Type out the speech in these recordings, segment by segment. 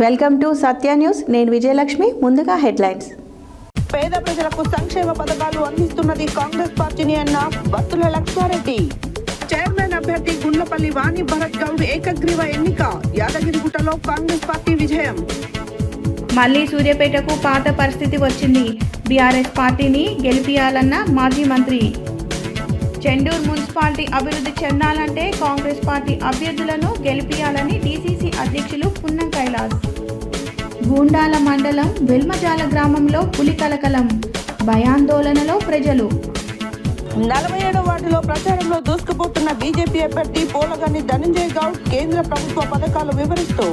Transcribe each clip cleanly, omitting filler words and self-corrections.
Welcome to Satya news. నేను విజయలక్ష్మి. ముందుగా headlines. పేద ప్రజలకు సంక్షేమ పథకాలు అందిస్తున్నది కాంగ్రెస్ పార్టీని అన్న బత్తుల లక్ష్మారెడ్డి. చైర్మన్ అభ్యర్థి గుండ్లపల్లి వాణి భరత్ గౌడ్ ఏకగ్రీవ ఎన్నిక. యాదగిరిగుట్టలో కాంగ్రెస్ పార్టీ విజయం. మళ్లీ సూర్యాపేటకు పాత పరిస్థితి వచ్చింది. బీఆర్ఎస్ పార్టీని గెలిపియాలన్న మాజీ మంత్రి. చెండూరు మున్సిపాలిటీ అభివృద్ధి చెందాలంటే కాంగ్రెస్ పార్టీ అభ్యర్థులను గెలిపియాలని డీసీసీ అధ్యక్షులు పున్నం కైలాస్. గూండాల మండలం వెల్మజాల గ్రామంలో పులి కలకలం, భయాందోళనలో ప్రజలు. 47వ వార్డులో ప్రచారంలో దూసుకుపోతున్న బీజేపీ అభ్యర్థి పోలగని ధనంజయ్ గౌడ్ కేంద్ర ప్రభుత్వ పథకాలు వివరిస్తూ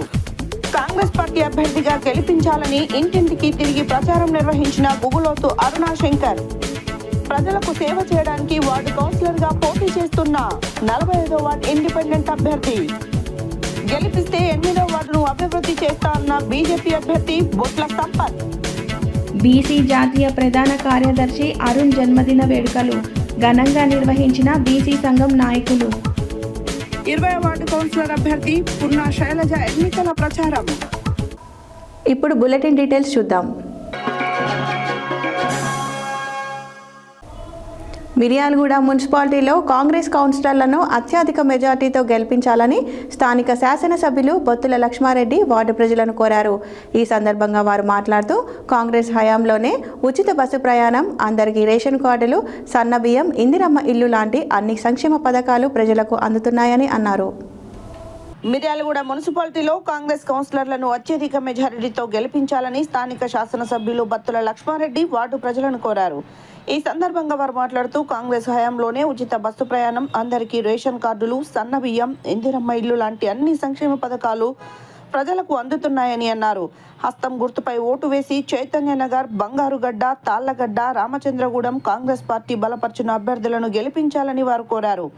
కాంగ్రెస్ పార్టీ అభ్యర్థిగా గెలిపించాలని ఇంటింటికి తిరిగి ప్రచారం నిర్వహించిన గుగులోతు అరుణాశంకర్. ప్రజలకు సేవ చేయడానికి వార్డు కౌన్సిలర్ గా పోటీ చేస్తున్న 45వ వార్డు ఇండిపెండెంట్ అభ్యర్థి. గెలిపిస్తే 8వ వార్డును అభివృద్ధి చేస్తా అన్న బీజేపీ అభ్యర్థి బొట్ల సంపత్. బీసీ జాతీయ ప్రధాన కార్యదర్శి అరుణ్ జన్మదిన వేడుకలు ఘనంగా నిర్వహించిన బీసీ సంఘం నాయకులు. 20వ వార్డు కౌన్సిలర్ అభ్యర్థి పున్నా శైలజ ఎన్నికల ప్రచారం. ఇప్పుడు బులెటిన్ డీటెయిల్స్ చూద్దాం. మిర్యాలగూడ మున్సిపాలిటీలో కాంగ్రెస్ కౌన్సిలర్లను అత్యధిక మెజార్టీతో గెలిపించాలని స్థానిక శాసనసభ్యులు బొత్తుల లక్ష్మారెడ్డి వార్డు ప్రజలను కోరారు. ఈ సందర్భంగా వారు మాట్లాడుతూ కాంగ్రెస్ హయాంలోనే ఉచిత బస్సు ప్రయాణం, అందరికీ రేషన్ కార్డులు, సన్నబియ్యం, ఇందిరమ్మ ఇల్లు లాంటి అన్ని సంక్షేమ పథకాలు ప్రజలకు అందుతున్నాయని అన్నారు. మిర్యాలగూడ మున్సిపాలిటీలో కాంగ్రెస్ కౌన్సిలర్లను అత్యధిక మెజారిటీతో గెలిపించాలని స్థానిక శాసనసభ్యులు బత్తుల లక్ష్మారెడ్డి వార్డు ప్రజలను కోరారు. ఈ సందర్భంగా వారు మాట్లాడుతూ కాంగ్రెస్ హయాంలోనే ఉచిత బస్సు ప్రయాణం, అందరికీ రేషన్ కార్డులు, సన్నబియ్యం, ఇందిరమ్మ ఇల్లు లాంటి అన్ని సంక్షేమ పథకాలు ప్రజలకు అందుతున్నాయని అన్నారు. హస్తం గుర్తుపై ఓటు వేసి చైతన్యనగర్, బంగారుగడ్డ, తాళ్లగడ్డ, రామచంద్రగూడెం కాంగ్రెస్ పార్టీ బలపరిచిన అభ్యర్థులను గెలిపించాలని వారు కోరారు.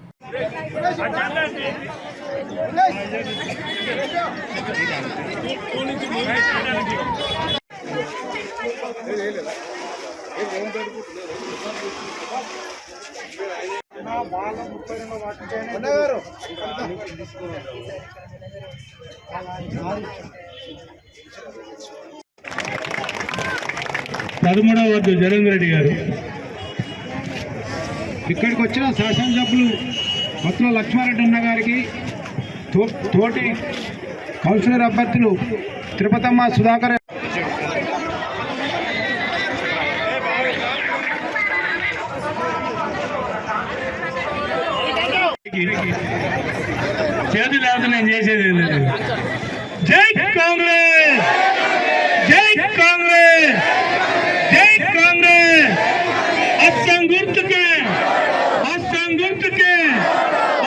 పదమూడవ వార్డు జగన్ రెడ్డి గారు. ఇక్కడికి వచ్చిన శాసనసభ్యులు బొత్తుల లక్ష్మారెడ్డి అన్న గారికి, తోటి కౌన్సిలర్ అభ్యర్థులు తిరుపతమ్మ సుధాకర్, చేతి లేకపోతే నేను చేసేది జై కాంగ్రెస్, జై కాంగ్రెస్, జై కాంగ్రెస్. అస్సాం గుర్తుకే, అస్సాం గుర్తుకే,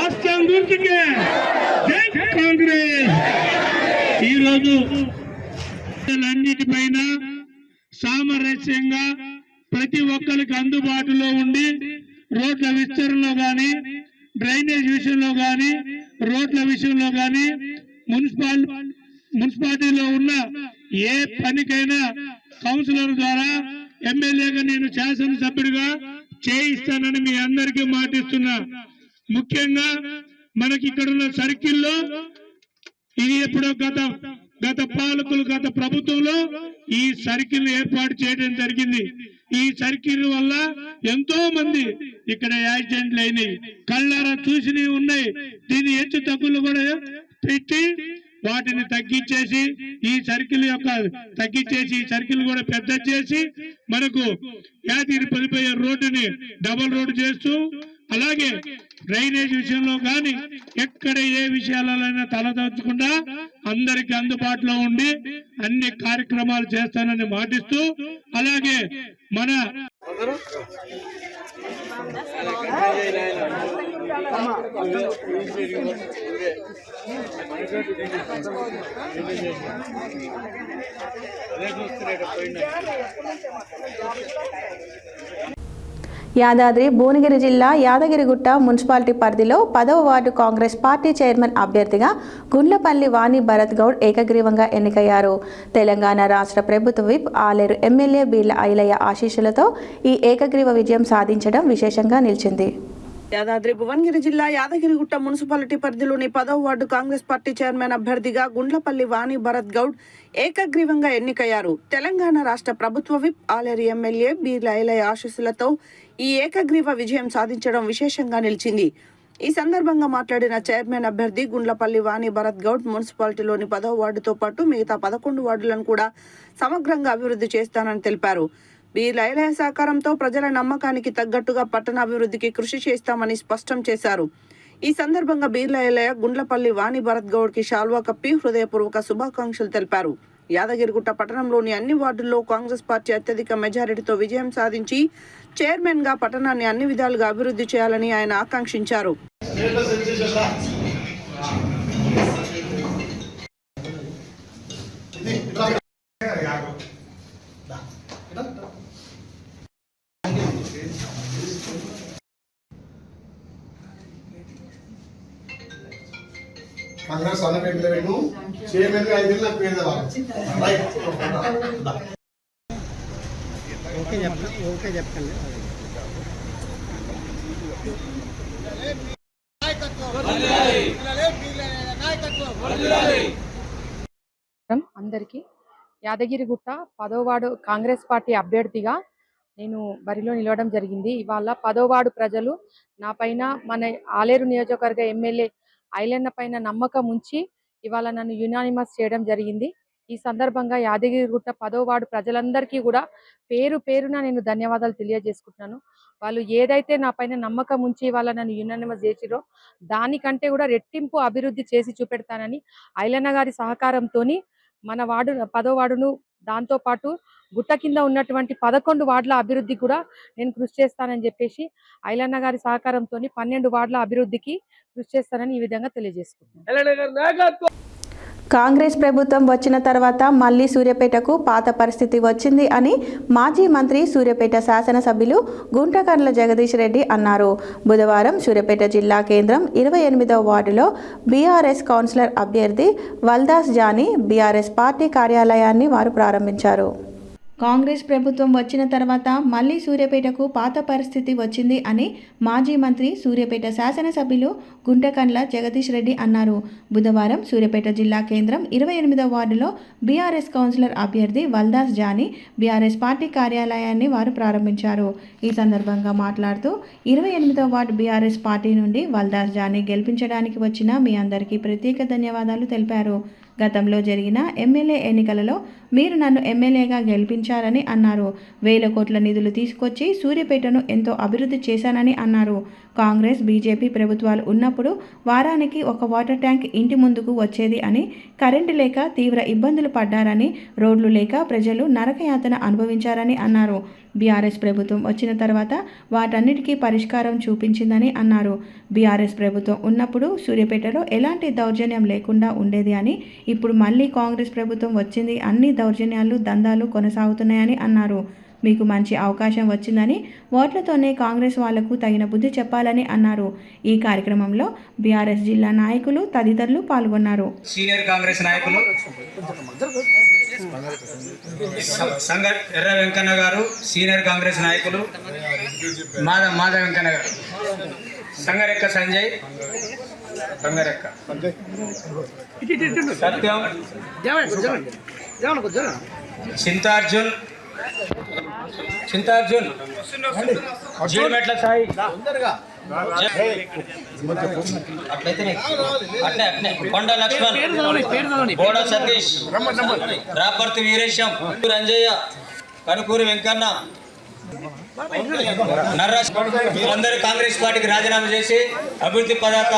అస్సాం గుర్తుకే, జై కాంగ్రెస్. ఈరోజు అన్నిటిపైన సామరస్యంగా ప్రతి ఒక్కరికి అందుబాటులో ఉండి రోడ్ల విస్తరణలో కానీ, డ్రైనేజ్ విషయంలో కానీ, రోడ్ల విషయంలో కానీ, మున్సిపాలిటీలో ఉన్న ఏ పనికైనా కౌన్సిలర్ ద్వారా, ఎమ్మెల్యేగా నేను శాసనసభ్యుడిగా చేయిస్తానని మీ అందరికీ మాటిస్తున్నా. ముఖ్యంగా మనకి ఇక్కడ ఉన్న సర్కిల్లో ఇది ఎప్పుడో గత పాలకులు, గత ప్రభుత్వంలో ఈ సర్కిల్ ఏర్పాటు చేయడం జరిగింది. ఈ సర్కిల్ వల్ల ఎంతో మంది ఇక్కడ యాక్సిడెంట్లు అయినాయి, కళ్ళారా చూసినవి ఉన్నాయి. దీని హెచ్చు తగ్గులు కూడా పెట్టి వాటిని తగ్గించేసి ఈ సర్కిల్ ఈ సర్కిల్ కూడా పెద్ద చేసి మనకు యాదగిరి పడిపోయే రోడ్డుని డబల్ రోడ్డు చేస్తూ, అలాగే డ్రైనేజ్ విషయంలో కానీ ఎక్కడ ఏ విషయాలైనా తలదొచ్చకుండా అందరికి అందుబాటులో ఉండి అన్ని కార్యక్రమాలు చేస్తానని మాటిస్తూ, అలాగే మన యాదాద్రి భువనగిరి జిల్లా యాదగిరిగుట్ట మున్సిపాలిటీ పరిధిలో 10వ వార్డు కాంగ్రెస్ పార్టీ చైర్మన్ అభ్యర్థిగా గుండ్లపల్లి వాణి భరత్ గౌడ్ ఏకగ్రీవంగా ఎన్నికయ్యారు. తెలంగాణ రాష్ట్ర ప్రభుత్వ విప్ ఆలేరు ఎమ్మెల్యే బీర్ల ఐలయ్య ఆశీస్సులతో ఈ ఏకగ్రీవ విజయం సాధించడం విశేషంగా నిలిచింది. యాదాద్రి భువనగిరి జిల్లా యాదగిరిగుట్ట మున్సిపాలిటీ పరిధిలోని 10వ వార్డు కాంగ్రెస్ పార్టీ చైర్మన్ అభ్యర్థిగా గుండ్లపల్లి వాణి భరత్ గౌడ్ ఏకగ్రీవంగా ఎన్నికయ్యారు. తెలంగాణ రాష్ట్ర ప్రభుత్వ whip Aleru MLA B Lailaiah ఆశీస్సులతో ఈ ఏకగ్రీవ విజయం సాధించడం విశేషంగా నిలిచింది. ఈ సందర్భంగా మాట్లాడిన చైర్మన్ అభ్యర్థి గుండ్లపల్లి వాణి భరత్ గౌడ్ మున్సిపాలిటీలోని 10వ వార్డుతో పాటు మిగతా 11 వార్డులను కూడా సమగ్రంగా అభివృద్ధి చేస్తానని తెలిపారు. బి లైలయ్య సహకారంతో ప్రజల నమ్మకానికి తగ్గట్టుగా పట్టణాభివృద్ధికి కృషి చేస్తామని స్పష్టం చేశారు. ఈ సందర్భంగా బి లైలయ్య గుండ్లపల్లి వాణి భరత్ గౌడ్ కి శాల్వా కప్పి హృదయపూర్వక శుభాకాంక్షలు తెలిపారు. యాదగిరిగుట్ట పట్టణంలోని అన్ని వార్డుల్లో కాంగ్రెస్ పార్టీ అత్యధిక మెజారిటీతో విజయం సాధించి చైర్మన్ గా పట్టణాన్ని అన్ని విధాలుగా అభివృద్ధి చేయాలని ఆయన ఆకాంక్షించారు. కాంగ్రెస్ అన్న పేరు పెట్టు చైర్మన్ గా 5 నాకు పేరు రైట్ ఓకే చెప్పండి అందరికీ యాదగిరిగుట్ట 10వ వార్డు కాంగ్రెస్ పార్టీ అభ్యర్థిగా నేను బరిలో నిలవడం జరిగింది. ఇవాళ 10వ వార్డు ప్రజలు నా పైన మన ఆలేరు నియోజకవర్గ ఎమ్మెల్యే ఐలన్న పైన నమ్మకం ఉంచి ఇవాళ నన్ను యునానిమస్ చేయడం జరిగింది. ఈ సందర్భంగా యాదగిరిగుట్ట 10వ వార్డు ప్రజలందరికీ కూడా పేరు పేరున నేను ధన్యవాదాలు తెలియజేసుకుంటున్నాను. వాళ్ళు ఏదైతే నా పైన నమ్మకం ఉంచి ఇవాళ నన్ను యునానిమస్ చేసిరో దానికంటే కూడా రెట్టింపు అభివృద్ధి చేసి చూపెడతానని ఐలన్న గారి సహకారంతో మన వార్డు 10వ వార్డును దాంతో పాటు గుట్ట కింద ఉన్నటువంటి 11 వార్డుల అభివృద్ధి కూడా నేను కృషి చేస్తానని చెప్పేసి ఐలన్న గారి సహకారంతో 12 వార్డుల అభివృద్ధికి కృషి చేస్తానని ఈ విధంగా తెలియజేసుకుంటున్నాను. కాంగ్రెస్ ప్రభుత్వం వచ్చిన తర్వాత మళ్లీ సూర్యాపేటకు పాత పరిస్థితి వచ్చింది అని మాజీ మంత్రి సూర్యాపేట శాసనసభ్యులు గుంటకండ్ల జగదీష్ రెడ్డి అన్నారు. బుధవారం సూర్యాపేట జిల్లా కేంద్రం 28వ వార్డులో బీఆర్ఎస్ కౌన్సిలర్ అభ్యర్థి వల్దాస్ జానీ బీఆర్ఎస్ పార్టీ కార్యాలయాన్ని వారు ప్రారంభించారు. కాంగ్రెస్ ప్రభుత్వం వచ్చిన తర్వాత మళ్లీ సూర్యాపేటకు పాత పరిస్థితి వచ్చింది అని మాజీ మంత్రి సూర్యాపేట శాసనసభ్యులు గుంటకండ్ల జగదీష్ రెడ్డి అన్నారు. బుధవారం సూర్యాపేట జిల్లా కేంద్రం 28వ వార్డులో బీఆర్ఎస్ కౌన్సిలర్ అభ్యర్థి వల్దాస్ జానీ బీఆర్ఎస్ పార్టీ కార్యాలయాన్ని వారు ప్రారంభించారు. ఈ సందర్భంగా మాట్లాడుతూ 28వ వార్డు బీఆర్ఎస్ పార్టీ నుండి వల్దాస్ జానీ గెలిపించడానికి వచ్చిన మీ అందరికీ ప్రత్యేక ధన్యవాదాలు తెలిపారు. గతంలో జరిగిన ఎమ్మెల్యే ఎన్నికలలో మీరు నన్ను ఎమ్మెల్యేగా గెలిపించారని అన్నారు. 1000 కోట్ల నిధులు తీసుకొచ్చి సూర్యాపేటను ఎంతో అభివృద్ధి చేశానని అన్నారు. కాంగ్రెస్ బీజేపీ ప్రభుత్వాలు ఉన్నప్పుడు వారానికి ఒక వాటర్ ట్యాంక్ ఇంటి ముందుకు వచ్చేది అని, కరెంటు లేక తీవ్ర ఇబ్బందులు పడ్డారని, రోడ్లు లేక ప్రజలు నరకయాతన అనుభవించారని అన్నారు. బీఆర్ఎస్ ప్రభుత్వం వచ్చిన తర్వాత వాటన్నిటికీ పరిష్కారం చూపించిందని అన్నారు. బీఆర్ఎస్ ప్రభుత్వం ఉన్నప్పుడు సూర్యాపేటలో ఎలాంటి దౌర్జన్యం లేకుండా ఉండేది అని, ఇప్పుడు మళ్ళీ కాంగ్రెస్ ప్రభుత్వం వచ్చింది, అన్ని దౌర్జన్యాలు దందాలు కొనసాగుతున్నాయని అన్నారు. మీకు మంచి అవకాశం వచ్చిందని, ఓట్లతోనే కాంగ్రెస్ వాళ్లకు తగిన బుద్ధి చెప్పాలని అన్నారు. ఈ కార్యక్రమంలో బీఆర్ఎస్ జిల్లా నాయకులు తదితరులు పాల్గొన్నారు. సీనియర్ కాంగ్రెస్ నాయకులు సంగర్ ఎర్ర వెంకన్న గారు, సీనియర్ కాంగ్రెస్ నాయకులు మాధవ వెంకన్న గారు, సంగరెక్క సంజయ్, సంగరెక్క సత్యం, చింతార్జున్, జీడిమెట్ల సాయి, అట్లే కొండ లక్ష్మణ్, బోడ సతీష్, రాపర్తి వీరేశం, రంజయ్య, కనుకూరి వెంకన్న, నర్రాజ్ అందరూ కాంగ్రెస్ పార్టీకి రాజీనామా చేసి అభివృద్ధి పదాక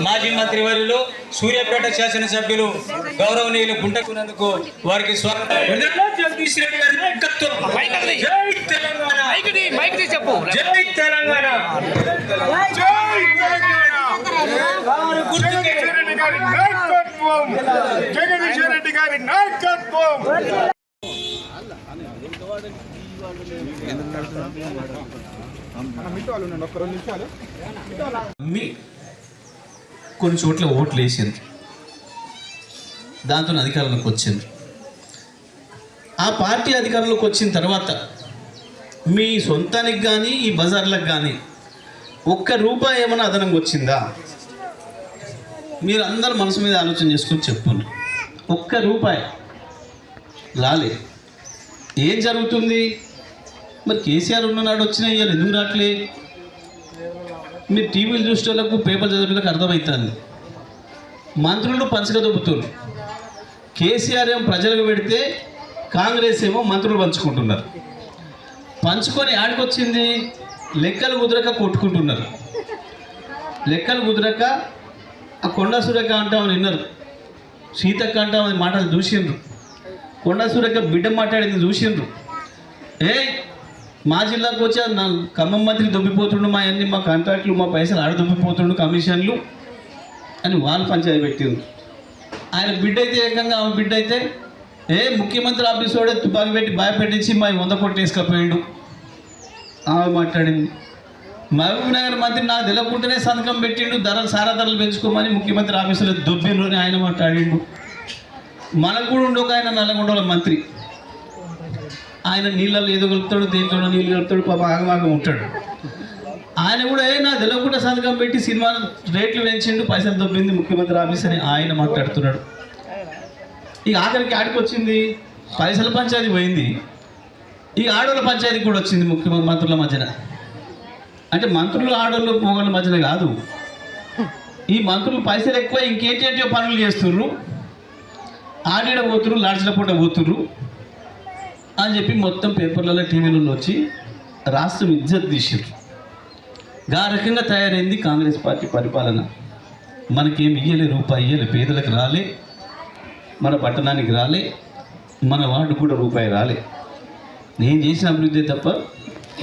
మాజీ మంత్రి వర్యులు సూర్యాపేట శాసనసభ్యులు గౌరవనీయులు గుంటకున్నందుకు వారికి స్వాగతం. జగదీష్ రెడ్డి గారి నాయకత్వం. జై తెలంగాణ, జై తెలంగాణ, జగదీష్ రెడ్డి గారి నాయకత్వం. కొన్ని చోట్ల ఓట్లు వేసింది, దాంతో అధికారంలోకి వచ్చింది. ఆ పార్టీ అధికారంలోకి వచ్చిన తర్వాత మీ సొంతానికి కానీ ఈ బజార్లకు కానీ ఒక్క రూపాయి ఏమైనా అదనంగా వచ్చిందా? మీరు అందరూ మనసు మీద ఆలోచన చేసుకొని చెప్పండి. ఒక్క రూపాయి రాలే. ఏం జరుగుతుంది మరి? కేసీఆర్ ఉన్ననాడు వచ్చినా ఇవాళ ఎందుకు రావట్లే? మీరు టీవీలు చూసే వాళ్ళకు, పేపర్ చదివేళ్ళకి అర్థమవుతుంది. మంత్రులు పంచక దొబ్బుతున్నారు. కేసీఆర్ ఏమో ప్రజలకు పెడితే కాంగ్రెస్ ఏమో మంత్రులు పంచుకుంటున్నారు. పంచుకొని ఆడికొచ్చింది లెక్కలు కుదరక కొట్టుకుంటున్నారు. లెక్కలు కుదరక ఆ కొండా సురేఖ అంటామని విన్నారు, సీతక్క అంటామని మాటలు చూసిండ్రు, కొండా సురేఖ బిడ్డ మాట్లాడింది చూసిండ్రు. మా జిల్లాకు వచ్చి నా ఖమ్మం మంత్రి దొబ్బిపోతుండు, మా అన్ని మా కాంట్రాక్ట్లు, మా పైసలు ఆడ దొబ్బిపోతుండు, కమిషన్లు అని వాళ్ళు పంచాయతీ పెట్టిండ్రు. ఆయన బిడ్డ అయితే ఏకంగా ఆమె బిడ్డ అయితే ముఖ్యమంత్రి ఆఫీస్ వాడే తుపాకి పెట్టి భయపెట్టించి మా 100 కోట్లు వేసుకపోయిండు ఆమె మాట్లాడింది. మహబూబ్ నగర్ మంత్రి నాకు తెలియకుండానే సంతకం పెట్టిండు, సారా ధరలు పెంచుకోమని ముఖ్యమంత్రి ఆఫీసులో దొబ్బిండ్రు అని ఆయన మాట్లాడిండు. మనకు కూడా ఉండు ఒక ఆయన నల్లగొండల మంత్రి, ఆయన నీళ్ళల్లో ఏదో కలుపుతాడు, దేంట్లో నీళ్ళు కలుపుతాడు, పాప ఆగమాగం ఉంటాడు. ఆయన కూడా నాకు తెలియకుండా సంతకం పెట్టి సినిమా రేట్లు పెంచిండు, పైసలు దొబ్బింది ముఖ్యమంత్రి ఆఫీస్ అని ఆయన మాట్లాడుతున్నాడు. ఇక ఆఖరికి ఆడికి వచ్చింది పైసల పంచాయతీ పోయింది, ఈ ఆడోళ్ళ పంచాయతీ కూడా వచ్చింది మంత్రుల మధ్యన. అంటే మంత్రులు ఆడోళ్ళు మొగళ్ళ మధ్యన కాదు, ఈ మంత్రులు పైసలు ఎక్కువ ఇంకేంటో పనులు చేస్తుర్రు, ఆడిడ పోతుర్రు, లాడ్జ్ల పూట పోతుర్రు అని చెప్పి మొత్తం పేపర్లలో టీవీలలో వచ్చి రాష్ట్రం ఇజ్జత్ తీసిర్రు. గా రకంగా తయారైంది కాంగ్రెస్ పార్టీ పరిపాలన. మనకేమి ఇయ్యలే, రూపాయి ఇయ్యలే, పేదలకు రాలే, మన పట్టణానికి రాలే, మన వార్డు కూడా రూపాయి రాలే. నేను చేసిన అభివృద్ధి తప్ప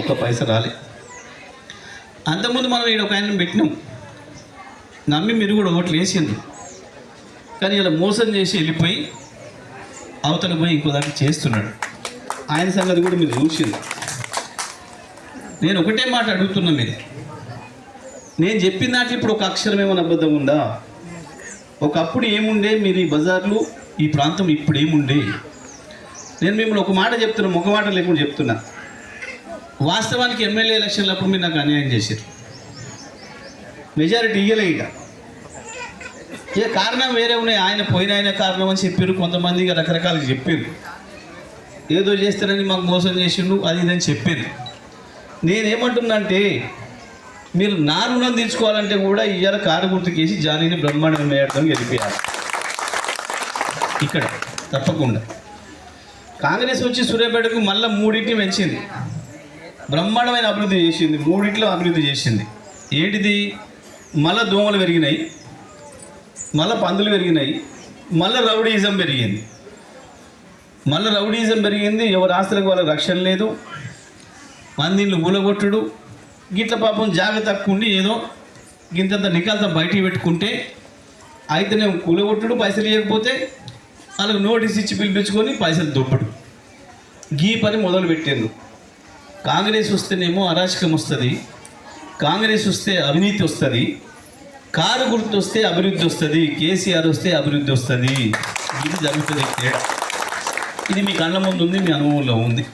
ఒక పైసా రాలే. అంతకుముందు మనం ఇక్కడ ఒక ఆయన పెట్టినాం, నమ్మి మీరు కూడా ఓట్లు వేసిండ్రు. కానీ ఇలా మోసం చేసి వెళ్ళిపోయి అవతల పోయి ఇంకో దాన్ని చేస్తున్నాడు. ఆయన సంగతి కూడా మీరు చూసింది. నేను ఒకటే మాట అడుగుతున్నా, మీరు నేను చెప్పిన దాంట్లో ఇప్పుడు ఒక అక్షరం ఏమైనా అబద్ధం ఉందా? ఒకప్పుడు ఏముండే మీరు ఈ బజార్లు, ఈ ప్రాంతం ఇప్పుడు ఏముండే? నేను మిమ్మల్ని ఒక మాట చెప్తున్నా, ఒక మాట లేకుండా చెప్తున్నా. వాస్తవానికి ఎమ్మెల్యే ఎలక్షన్లప్పుడు మీరు నాకు అన్యాయం చేశారు, మెజారిటీ ఇయ్యలే. ఇక కారణం వేరే ఉన్నాయి, ఆయన పోయిన కారణం అని చెప్పారు, కొంతమంది రకరకాలుగా చెప్పారు, ఏదో చేస్తారని మాకు మోసం చేసిండు అది ఇదని చెప్పారు. నేనేమంటున్నా అంటే, మీరు నా రుణం తీర్చుకోవాలంటే కూడా ఇవాళ కారు గుర్తుకేసి జానీని బ్రహ్మాండం వేయడం గెలిపేయాలి. ఇక్కడ తప్పకుండా కాంగ్రెస్ వచ్చి సూర్యాపేటకు మళ్ళీ 3 పెంచింది, బ్రహ్మాండమైన అభివృద్ధి చేసింది, 3 అభివృద్ధి చేసింది. ఏంటిది? మళ్ళీ దోమలు పెరిగినాయి, మళ్ళీ పందులు పెరిగినాయి, మళ్ళీ రౌడీయిజం పెరిగింది. ఎవరి ఆస్తులకు వాళ్ళకి రక్షణ లేదు, మందిళ్ళు కూలగొట్టుడు, గిట్ల పాపం జాగ్రత్త తక్కువ ఉండి ఏదో గింతంత నికాలతో బయటికి పెట్టుకుంటే అయితేనే కూలగొట్టుడు, పైసలు ఇవ్వకపోతే వాళ్ళకి నోటీస్ ఇచ్చి పిలిపించుకొని పైసలు దొబ్బడు. గీ పని మొదలు పెట్టారు. కాంగ్రెస్ వస్తేనేమో అరాచకం వస్తుంది, కాంగ్రెస్ వస్తే అవినీతి వస్తుంది, కారు గుర్తు వస్తే అభివృద్ధి వస్తుంది, కేసీఆర్ వస్తే అభివృద్ధి వస్తుంది. ఇది జరుగుతుంది తేడా. ఇది మీ కళ్ళ ముందు ఉంది, మీ అనుభవంలో ఉంది.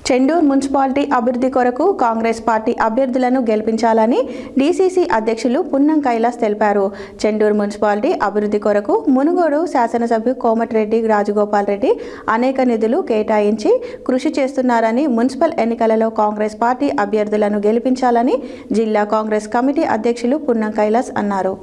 చెండూరు మున్సిపాలిటీ అభివృద్ధి కొరకు కాంగ్రెస్ పార్టీ అభ్యర్థులను గెలిపించాలని డీసీసీ అధ్యక్షులు పున్నం కైలాస్ తెలిపారు. చెండూరు మున్సిపాలిటీ అభివృద్ధి కొరకు మునుగోడు శాసనసభ్యులు కోమటిరెడ్డి రాజగోపాల్ రెడ్డి అనేక నిధులు కేటాయించి కృషి చేస్తున్నారని, మున్సిపల్ ఎన్నికలలో కాంగ్రెస్ పార్టీ అభ్యర్థులను గెలిపించాలని జిల్లా కాంగ్రెస్ కమిటీ అధ్యక్షులు పున్నం కైలాస్ అన్నారు.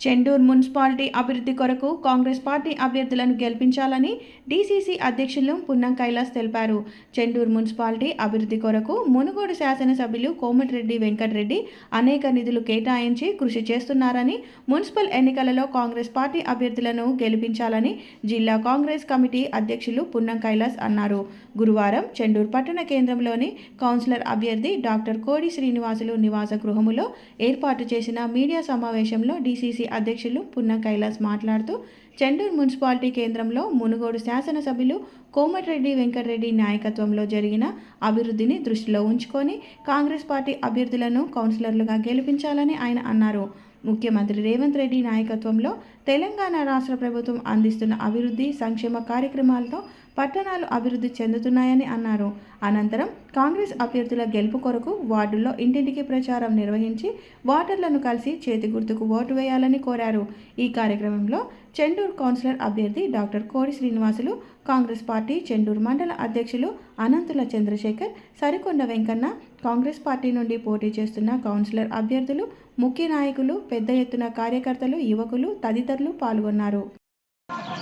చెండూరు మున్సిపాలిటీ అభివృద్ధి కొరకు కాంగ్రెస్ పార్టీ అభ్యర్థులను గెలిపించాలని డీసీసీ అధ్యక్షులు పున్నం కైలాస్ తెలిపారు. చెండూరు మున్సిపాలిటీ అభివృద్ధి కొరకు మునుగోడు శాసనసభ్యులు కోమటిరెడ్డి వెంకటరెడ్డి అనేక నిధులు కేటాయించి కృషి చేస్తున్నారని, మున్సిపల్ ఎన్నికలలో కాంగ్రెస్ పార్టీ అభ్యర్థులను గెలిపించాలని జిల్లా కాంగ్రెస్ కమిటీ అధ్యక్షులు పున్నం కైలాస్ అన్నారు. గురువారం చెండూరు పట్టణ కేంద్రంలోని కౌన్సిలర్ అభ్యర్థి డాక్టర్ కోడి శ్రీనివాసులు నివాస గృహములో ఏర్పాటు చేసిన మీడియా సమావేశంలో డీసీసీ అధ్యక్షులు పున్నం కైలాస్ మాట్లాడుతూ, చెండూరు మున్సిపాలిటీ కేంద్రంలో మునుగోడు శాసనసభ్యులు కోమటిరెడ్డి వెంకటరెడ్డి నాయకత్వంలో జరిగిన అభివృద్ధిని దృష్టిలో ఉంచుకొని కాంగ్రెస్ పార్టీ అభ్యర్థులను కౌన్సిలర్లుగా గెలిపించాలని ఆయన అన్నారు. ముఖ్యమంత్రి రేవంత్ రెడ్డి నాయకత్వంలో తెలంగాణ రాష్ట్ర ప్రభుత్వం అందిస్తున్న అభివృద్ధి సంక్షేమ కార్యక్రమాలతో పట్టణాలు అభివృద్ధి చెందుతున్నాయని అన్నారు. అనంతరం కాంగ్రెస్ అభ్యర్థుల గెలుపు కొరకు వార్డుల్లో ఇంటింటికి ప్రచారం నిర్వహించి ఓటర్లను కలిసి చేతి గుర్తుకు ఓటు వేయాలని కోరారు. ఈ కార్యక్రమంలో చెండూరు కౌన్సిలర్ అభ్యర్థి డాక్టర్ కోడి శ్రీనివాసులు, కాంగ్రెస్ పార్టీ చెండూరు మండల అధ్యక్షులు అనంతుల చంద్రశేఖర్, సరికొండ వెంకన్న, కాంగ్రెస్ పార్టీ నుండి పోటీ చేస్తున్న కౌన్సిలర్ అభ్యర్థులు, ముఖ్య నాయకులు, పెద్ద ఎత్తున కార్యకర్తలు, యువకులు తదితరులు పాల్గొన్నారు.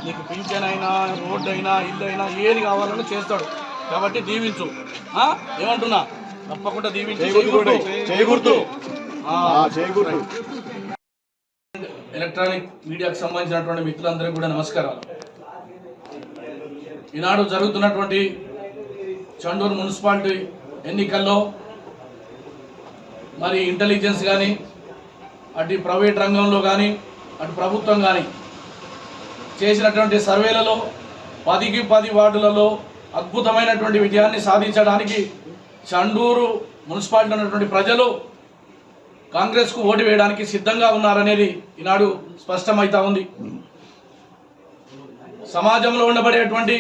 నీకు పింఛన్ అయినా, రోడ్డు అయినా, ఇల్లు అయినా ఏది కావాలన్నా చేస్తాడు. కాబట్టి దీవించు. ఏమంటున్నా, తప్పకుండా దీవించు. ఎలక్ట్రానిక్ మీడియాకు సంబంధించినటువంటి మిత్రులందరికీ కూడా నమస్కారాలు. ఈనాడు జరుగుతున్నటువంటి చండూరు మున్సిపాలిటీ ఎన్నికల్లో మరి ఇంటెలిజెన్స్ కానీ, అటు ప్రైవేట్ రంగంలో కానీ, అటు ప్రభుత్వం కానీ చేసినటువంటి సర్వేలలో 10కి 10 వార్డులలో అద్భుతమైనటువంటి విజయాన్ని సాధించడానికి చండూరు మున్సిపాలిటీ ఉన్నటువంటి ప్రజలు కాంగ్రెస్కు ఓటు వేయడానికి సిద్ధంగా ఉన్నారనేది ఈనాడు స్పష్టమవుతా ఉంది. సమాజంలో ఉండబడేటువంటి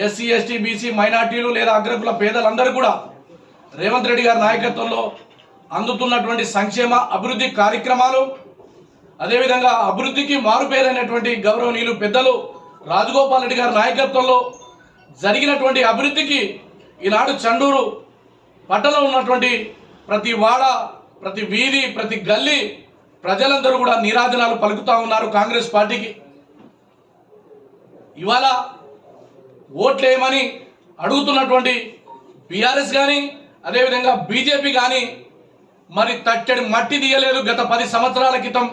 ఎస్సీ, ఎస్టీ, బీసీ, మైనార్టీలు లేదా అగ్రకుల పేదలందరూ కూడా రేవంత్ రెడ్డి గారి నాయకత్వంలో అందుతున్నటువంటి సంక్షేమ అభివృద్ధి కార్యక్రమాలు, అదేవిధంగా అభివృద్ధికి మారుపేరైనటువంటి గౌరవనీయులు పెద్దలు రాజగోపాల్ రెడ్డి గారి నాయకత్వంలో జరిగినటువంటి అభివృద్ధికి ఈనాడు చండూరు పట్టణంలో ఉన్నటువంటి ప్రతి వాడ, ప్రతి వీధి, ప్రతి గల్లీ ప్రజలందరూ కూడా నీరాజనాలు పలుకుతూ ఉన్నారు కాంగ్రెస్ పార్టీకి. ఇవాళ ఓట్లేయమని అడుగుతున్నటువంటి బీఆర్ఎస్ కానీ, అదేవిధంగా బీజేపీ కానీ మరి తట్టడి మట్టి తీయలేదు. గత 10 సంవత్సరాల క్రితం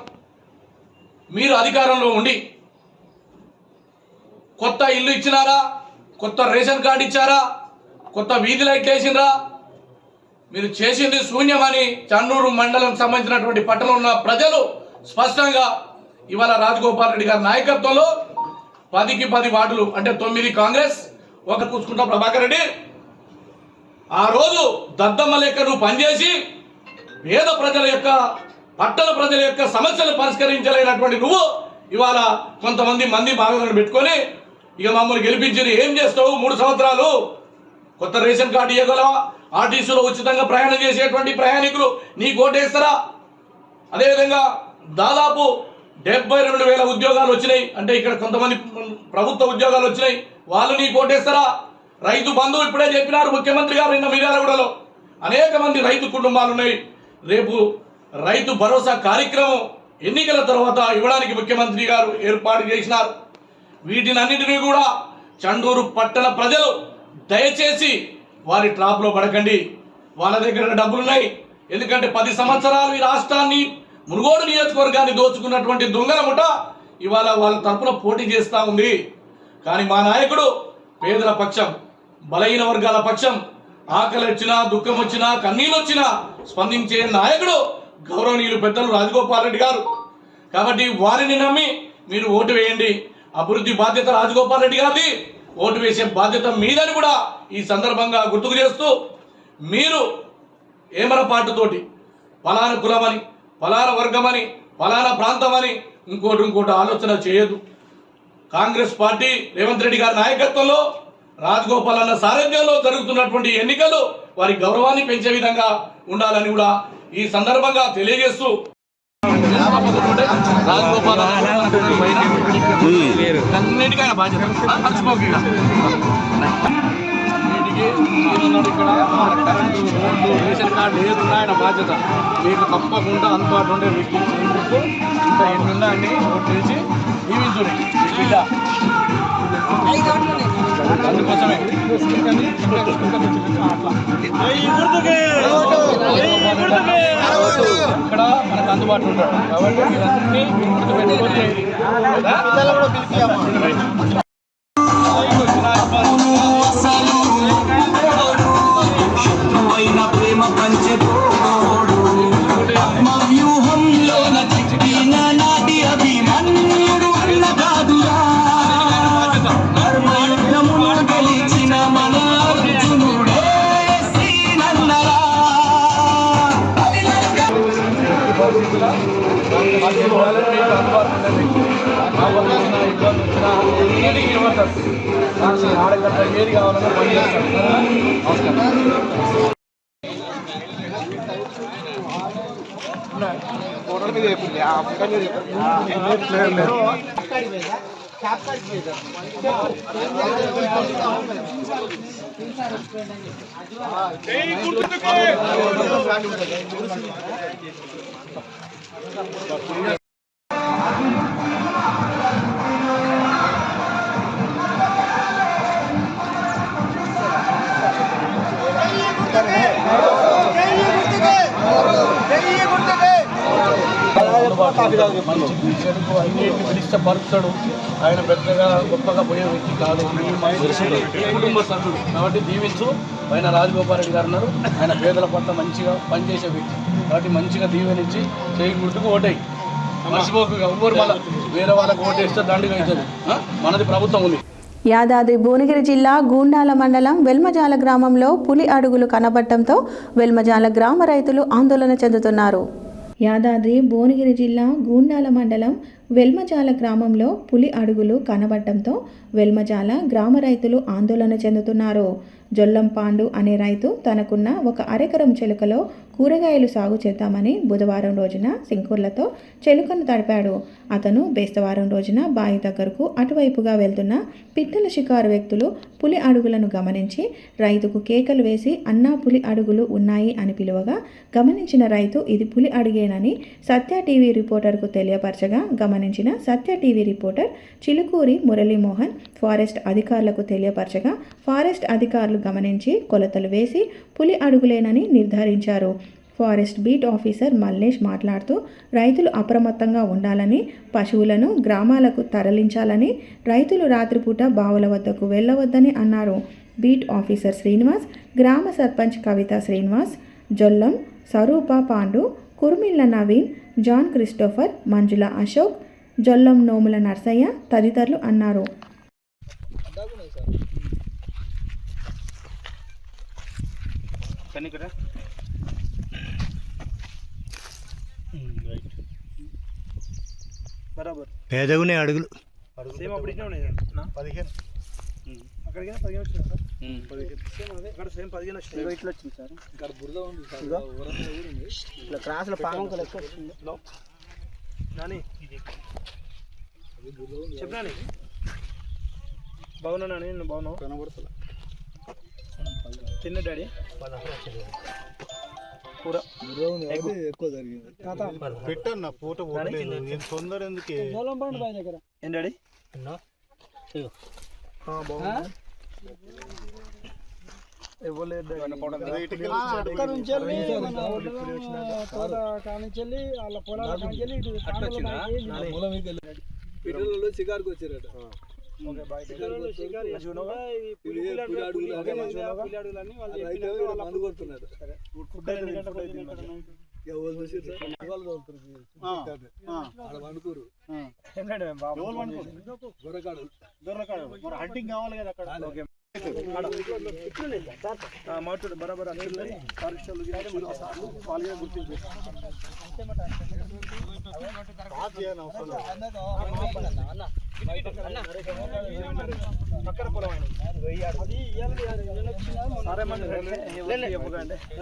మీరు అధికారంలో ఉండి కొత్త ఇల్లు ఇచ్చినారా, కొత్త రేషన్ కార్డు ఇచ్చారా, కొత్త వీధి లైట్లు వేసినరా? మీరు చేసింది శూన్యమని చండూరు మండలం సంబంధించినటువంటి పట్టణంలో ఉన్న ప్రజలు స్పష్టంగా ఇవాళ రాజగోపాల్ రెడ్డి గారి నాయకత్వంలో 10కి 10 వార్డులు అంటే 9 కాంగ్రెస్, 1 కూసుకుంటా ప్రభాకర్ రెడ్డి. ఆ రోజు దద్దమ్మ లెక్క నువ్వు పనిచేసి పేద ప్రజల యొక్క, పట్టణ ప్రజల యొక్క సమస్యలు పరిష్కరించలేనటువంటి నువ్వు ఇవాళ కొంతమంది బాగా పెట్టుకొని ఇక మమ్మల్ని గెలిపించి ఏం చేస్తావు? 3 సంవత్సరాలు కొత్త రేషన్ కార్డు ఇవ్వగలవా? ఆర్టీసీలో ఉచితంగా ప్రయాణం చేసేటువంటి ప్రయాణికులు నీకు ఓటేస్తారా? అదేవిధంగా దాదాపు 72,000 ఉద్యోగాలు వచ్చినాయి. అంటే ఇక్కడ కొంతమంది ప్రభుత్వ ఉద్యోగాలు వచ్చినాయి, వాళ్ళు నీకు ఓటేస్తారా? రైతు బంధువు ఇప్పుడే చెప్పినారు ముఖ్యమంత్రి గారు నిన్న మిర్యాలగూడలో. అనేక మంది రైతు కుటుంబాలు ఉన్నాయి. రేపు రైతు భరోసా కార్యక్రమం ఎన్నికల తర్వాత ఇవ్వడానికి ముఖ్యమంత్రి గారు ఏర్పాటు చేసినారు. వీటినన్నింటినీ కూడా చండూరు పట్టణ ప్రజలు దయచేసి వారి ట్రాప్లో పడకండి. వాళ్ళ దగ్గర డబ్బులున్నాయి. ఎందుకంటే 10 సంవత్సరాలు ఈ రాష్ట్రాన్ని, మునుగోడు నియోజకవర్గాన్ని దోచుకున్నటువంటి దొంగల ముఠ ఇవాళ వాళ్ళ తరపున పోటీ చేస్తూ ఉంది. కానీ మా నాయకుడు పేదల పక్షం, బలహీన వర్గాల పక్షం, ఆకలి వచ్చినా, దుఃఖం వచ్చినా, కన్నీళ్ళు వచ్చినా స్పందించే నాయకుడు గౌరవనీయులు పెద్దలు రాజగోపాల్ రెడ్డి గారు. కాబట్టి వారిని నమ్మి మీరు ఓటు వేయండి. అభివృద్ధి బాధ్యత రాజగోపాల్ రెడ్డి గారిది, ఓటు వేసే బాధ్యత మీదని కూడా ఈ సందర్భంగా గుర్తుకు చేస్తూ, మీరు ఏమరపాటుతోటి ఫలానా కులమని, ఫలానా వర్గమని, ఫలానా ప్రాంతమని ఇంకోటి ఆలోచన చేయదు. కాంగ్రెస్ పార్టీ రేవంత్ రెడ్డి గారి నాయకత్వంలో, రాజగోపాల్ అన్న సారథ్యంలో జరుగుతున్నటువంటి ఎన్నికలు వారి గౌరవాన్ని పెంచే విధంగా ఉండాలని కూడా ఈ సందర్భంగా తెలియజేస్తూ, రాజగోపాల్ అన్నిటికైనా బాధ్యత ఇక్కడ కరెంటు, రోడ్లు, రేషన్ కార్డు ఏది ఉన్నా ఆయన బాధ్యత. మీకు తప్పకుండా అందుబాటులో ఉండే వ్యక్తి ఇంకా ఎన్ని ఉన్నాయని ఓటు చేసి దీవించుని బిడ్డ. అందుకోసమే ఇక్కడ మనకు అందుబాటులో ఉంటాడు. కాబట్టి మీరన్నీ గుర్తుపెట్టుకొని ప్రేమ పంచతోడు వ్యూహంలో నాటి అభిమన్యుడు అన్న కాదురా, ధర్మయుద్ధమును గెలిచిన మన అర్జునుడే శ్రీనన్నరా. పట్టుకోవాలి, మీకు అందుబాటులో ఉండే వ్యక్తి. ఆపద వచ్చినా, ఇబ్బంది వచ్చినా ఏదికి ఇవ్వద్దు. నాకు ఆడగట్ట ఏది కావాలన్నా పని చేస్తాను. నమస్కారం. మంచి చెడుకు అన్నింటిని పిలిష్టపరుస్తాడు. ఆయన పెద్దగా గొప్పగా పోయే వ్యక్తి కాదు, కుటుంబ సభ్యుడు కాబట్టి దీవించు. ఆయన రాజగోపాల్ రెడ్డి గారు ఉన్నారు, ఆయన పేదల పట్ల మంచిగా పనిచేసే వ్యక్తి కాబట్టి మంచిగా దీవెనించి చేయి గుర్తుకు ఓటేయి. మర్చిపోక ఎవ్వరు మళ్ళీ వేరే వాళ్ళకు ఓటేస్తే దండుగా అవుతుంది. మనది ప్రభుత్వం ఉంది. యాదాద్రి భువనగిరి జిల్లా గూండాల మండలం వెల్మజాల గ్రామంలో పులి అడుగులు కనబడటంతో వెల్మజాల గ్రామ రైతులు ఆందోళన చెందుతున్నారు. యాదాద్రి భువనగిరి జిల్లా గూండాల మండలం వెల్మజాల గ్రామంలో పులి అడుగులు కనబడటంతో వెల్మజాల గ్రామ రైతులు ఆందోళన చెందుతున్నారు. జొల్లం పాండు అనే రైతు తనకున్న ఒక అరెకరం చెలుకలో కూరగాయలు సాగు చేద్దామని బుధవారం రోజున సింకూర్లతో చెలుకను తడిపాడు. అతను బేస్తవారం రోజున బావి దగ్గరకు అటువైపుగా వెళ్తున్న పిట్టల షికారు వ్యక్తులు పులి అడుగులను గమనించి రైతుకు కేకలు వేసి అన్నా పులి అడుగులు ఉన్నాయి అని పిలువగా గమనించిన రైతు ఇది పులి అడుగేనని సత్య టీవీ రిపోర్టర్కు తెలియపరచగా గమనించిన Satya TV reporter Chilukuri Muralimohan forest అధికారులకు తెలియపరచగా ఫారెస్ట్ అధికారులు గమనించి కొలతలు వేసి పులి అడుగులేనని నిర్ధారించారు. ఫారెస్ట్ బీట్ ఆఫీసర్ మల్లేష్ మాట్లాడుతూ రైతులు అప్రమత్తంగా ఉండాలని, పశువులను గ్రామాలకు తరలించాలని, రైతులు రాత్రిపూట బావుల వద్దకు వెళ్ళవద్దని అన్నారు. బీట్ ఆఫీసర్ శ్రీనివాస్, గ్రామ సర్పంచ్ కవిత శ్రీనివాస్, జొల్లం స్వరూప పాండు, కుర్మిళ్ళ నవీన్, జాన్ క్రిస్టోఫర్, మంజుల అశోక్, జొల్లం నోముల నర్సయ్య తదితరులు అన్నారు. పేదగునే అడుగులు క్రాస్లో పాము చెప్పినా బాగున్నా నేను బాగున్నా కనబడుతున్నా తిన్న డాడీ ఎక్కువ జరిగింది పెట్టన్న పూట నేను తొందర ఎందుకు ఏం డాడీ పిల్లలు షికారుకు వచ్చారట. మందు కొడుతున్నారు. హంటింగ్ కావాలి కదా అక్కడ మాట్లాడు బరాబర్ గుర్తించి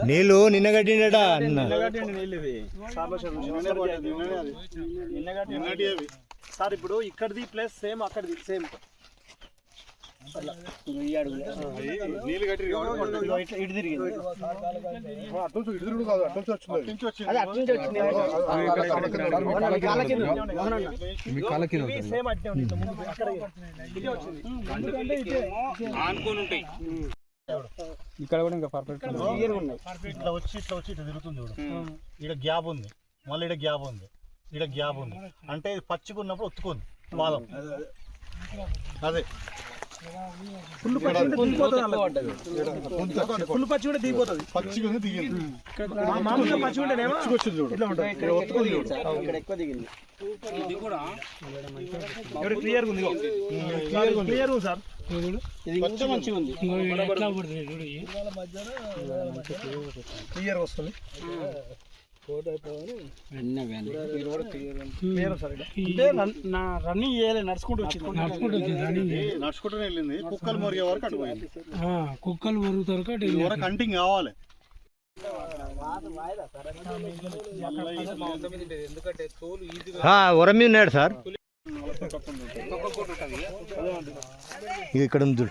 నీళ్ళు నిన్న కట్టిండట సార్. ఇప్పుడు ఇక్కడిది ప్లస్ సేమ్ అక్కడిది సేమ్ నీళ్ళు కట్టి ఇటు తిరిగింది. సేమ్ అట్టే ఇక్కడ కూడా ఇంకా పర్ఫెక్ట్ ఇట్లా వచ్చి ఇట్లా తిరుగుతుంది. ఇక్కడ గ్యాప్ ఉంది, మళ్ళీ ఇక్కడ గ్యాప్ ఉంది, ఇక్కడ గ్యాప్ ఉంది. అంటే పచ్చికున్నప్పుడు ఒత్తుకుంది పాదం. అదే ఫుల్ పచ్చి కూడా దిగిపోతుంది. పచ్చి దిగింది మామూలుగా పచ్చి ఉంటేనేమో ఇట్లా ఉంటుంది. క్లియర్ ఉంది, క్లియర్ ఉంది సార్. మంచిగా ఉంది, క్లియర్ వస్తుంది. రన్నింగ్ చేయలే, నడుచుకుంటూ వెళ్ళింది. కుక్కలు మొరిగే వరకు అటు పోయింది. కుక్కలు మరుగుతారు వరకు అంటింగ్ కావాలి. ఉరమి ఉన్నాడు సార్ ఇక్కడ ఉంది.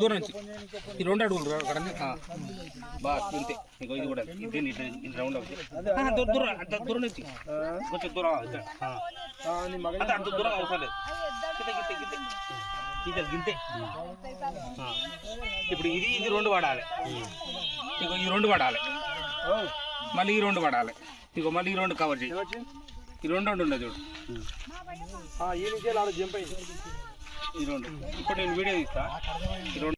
దూరం నుంచి ఈ 2 అడుగులు ఇది కూడా రౌండ్ అవుతుంది. దూరం నుంచి కొంచెం దూరం అంత దూరం అవసరం లేదు. గింతే ఇప్పుడు ఇది 2 వాడాలి. ఇగో ఈ 2 వాడాలి, మళ్ళీ ఈ 2 వాడాలి. ఇగో మళ్ళీ ఈ 2 కవర్ చేయి. ఈ 2 ఉండదు చూడు. ఈ నుంచి జంప్ అయింది ఈ 2. ఇప్పుడు నేను వీడియో తీస్తా. ఈ 2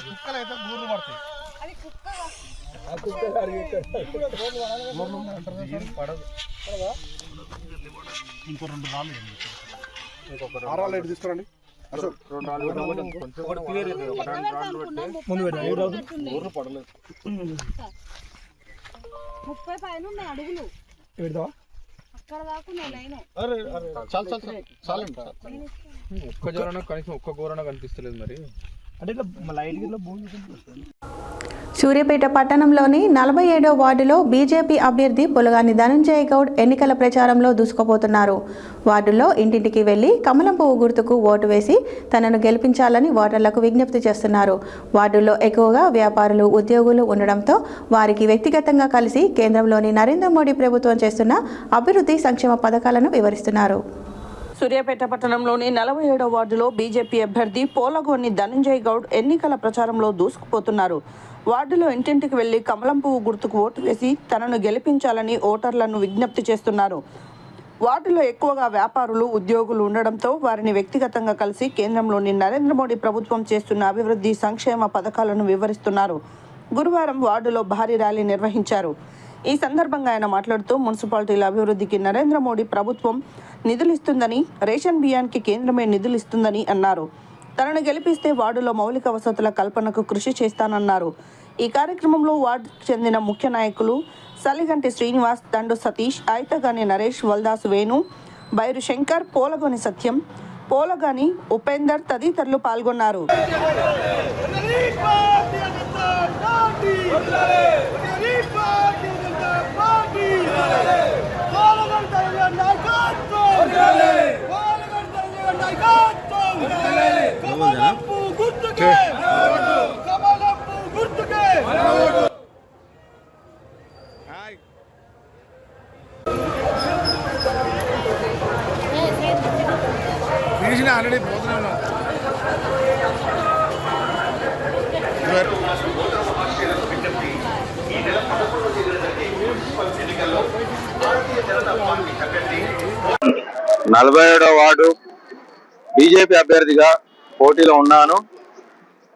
కుక్కలు అయితే గూర్లు పడతాయి. ఇంకో 2 రాళ్ళు తీసుకురండి. ముందు పడలేదు. 30 పైన ఉన్నాయి అడుగులు. అక్కడ దాకా ఒక్క జోరణ కనీసం ఒక్క గోరణ కనిపిస్తలేదు. మరి అంటే సూర్యాపేట పట్టణంలోని 47వ వార్డులో బీజేపీ అభ్యర్థి పొలగాని ధనంజయ గౌడ్ ఎన్నికల ప్రచారంలో దూసుకుపోతున్నారు. వార్డుల్లో ఇంటింటికి వెళ్లి కమలం పువ్వు గుర్తుకు ఓటు వేసి తనను గెలిపించాలని ఓటర్లకు విజ్ఞప్తి చేస్తున్నారు. వార్డుల్లో ఎక్కువగా వ్యాపారులు, ఉద్యోగులు ఉండడంతో వారికి వ్యక్తిగతంగా కలిసి కేంద్రంలోని నరేంద్ర మోడీ ప్రభుత్వం చేస్తున్న అభివృద్ధి సంక్షేమ పథకాలను వివరిస్తున్నారు. సూర్యాపేట పట్టణంలోని 47వ వార్డులో బీజేపీ అభ్యర్థి పోలగోని ధనంజయ్ గౌడ్ ఎన్నికల ప్రచారంలో దూసుకుపోతున్నారు. వార్డులో ఇంటింటికి వెళ్లి కమలం పువ్వు గుర్తుకు ఓటు వేసి తనను గెలిపించాలని ఓటర్లను విజ్ఞప్తి చేస్తున్నారు. వార్డులో ఎక్కువగా వ్యాపారులు, ఉద్యోగులు ఉండడంతో వారిని వ్యక్తిగతంగా కలిసి కేంద్రంలోని నరేంద్ర మోడీ ప్రభుత్వం చేస్తున్న అభివృద్ధి సంక్షేమ పథకాలను వివరిస్తున్నారు. గురువారం వార్డులో భారీ ర్యాలీ నిర్వహించారు. ఈ సందర్భంగా ఆయన మాట్లాడుతూ మున్సిపాలిటీల అభివృద్ధికి నరేంద్ర మోడీ ప్రభుత్వం నిధులిస్తుందని, రేషన్ బియ్యానికి కేంద్రమే నిధులిస్తుందని అన్నారు. తనను గెలిపిస్తే వార్డులో మౌలిక వసతుల కల్పనకు కృషి చేస్తానన్నారు. ఈ కార్యక్రమంలో వార్డుకు చెందిన ముఖ్య నాయకులు సలిగంటి శ్రీనివాస్, దండు సతీష్, ఐతగాని నరేష్, వల్దాసు వేణు, బైరు శంకర్, పోలగోని సత్యం, పోలగాని ఉపేందర్ తదితరులు పాల్గొన్నారు. ఆల్రెడీ పోతున్నాను. 47వ వార్డు బీజేపీ అభ్యర్థిగా పోటీలో ఉన్నాను.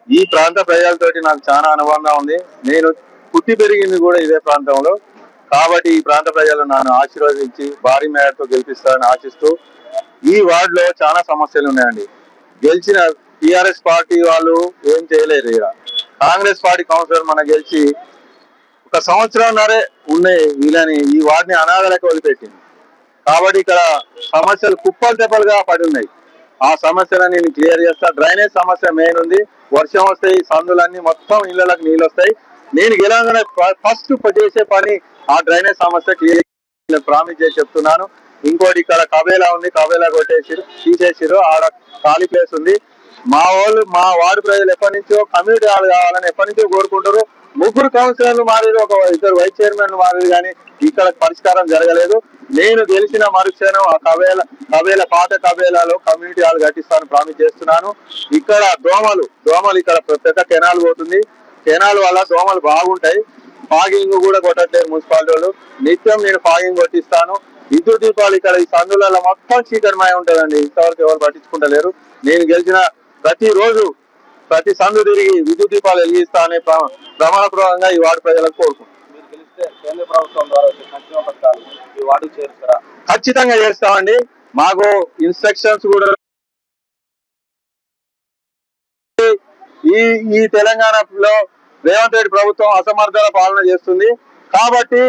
ఈ ప్రాంత ప్రజలతోటి నాకు చాలా అనుబంధం ఉంది. నేను పుట్టి పెరిగింది కూడా ఇదే ప్రాంతంలో. కాబట్టి ఈ ప్రాంత ప్రజలు నన్ను ఆశీర్వదించి భారీ మేరతో గెలిపిస్తారని ఆశిస్తూ, ఈ వార్డులో చాలా సమస్యలు ఉన్నాయండి. గెలిచిన టీఆర్ఎస్ పార్టీ వాళ్ళు ఏం చేయలేరు. ఇక కాంగ్రెస్ పార్టీ కౌన్సిలర్ మన గెలిచి 1 సంవత్సరంన్నరే ఉన్నాయి. వీళ్ళని ఈ వార్డుని అనాథలకు వదిలిపెట్టింది. కాబట్టి ఇక్కడ సమస్యలు కుప్పలు తెప్పలుగా పడి ఉన్నాయి. ఆ సమస్యలను నేను క్లియర్ చేస్తా. డ్రైనేజ్ సమస్య మెయిన్ ఉంది. వర్షం వస్తే ఈ సందులన్నీ మొత్తం ఇళ్లకు నీళ్ళు వస్తాయి. నేను గెలవగానే ఫస్ట్ చేసే పని ఆ డ్రైనేజ్ సమస్య క్లియర్ ప్రామిస్ చేసి చెప్తున్నాను. ఇంకోటి ఇక్కడ కబేలా ఉంది, కబేలా కొట్టేసిరు, తీసేసిరు. ఆడ ఖాళీ ప్లేస్ ఉంది. మా మా వార్డు ప్రజలు ఎప్పటి నుంచో కమ్యూనిటీ హాల్ కావాలని ఎప్పటి నుంచో కోరుకుంటారు. 3 కౌన్సిలర్లు మారేది, 2 వైస్ చైర్మన్లు మారేది, కానీ ఇక్కడ పరిష్కారం జరగలేదు. నేను గెలిచిన మరుక్షణం ఆ కబేలా పాత కబేలాలో కమ్యూనిటీ హాల్ కట్టిస్తాను ప్రామిస్ చేస్తున్నాను. ఇక్కడ దోమలు ఇక్కడ పెద్ద కెనాల్ పోతుంది. కెనాల్ వల్ల దోమలు బాగుంటాయి. ఫాగింగ్ కూడా కొట్టట్లేదు మున్సిపాలిటీ వాళ్ళు. నిత్యం నేను ఫాగింగ్ కొట్టిస్తాను. విద్యుత్ దీపాలు ఇక్కడ ఈ సందులలో మొత్తం చీకటిమయం ఉంటుందండి. ఇంతవరకు ఎవరు పట్టించుకుంటలేరు. నేను గెలిచిన ప్రతిరోజు ప్రతి సందు తిరిగి విద్యుత్ దీపాలు వెలిగిస్తా అనే ప్రమాణపూర్వకంగా ఈ వార్డు ప్రజలకు కోరుకుంటున్నాను. కేంద్ర ప్రభుత్వం ద్వారా వచ్చే సంక్షేమ పథకాలు ఈ వార్డుకు చేరుస్తారా? ఖచ్చితంగా చేస్తామండి. మాకు ఇన్స్ట్రక్షన్స్ కూడా ఈ తెలంగాణలో రేవంత్ రెడ్డి ప్రభుత్వం అసమర్థత పాలన చేస్తుంది. కాబట్టి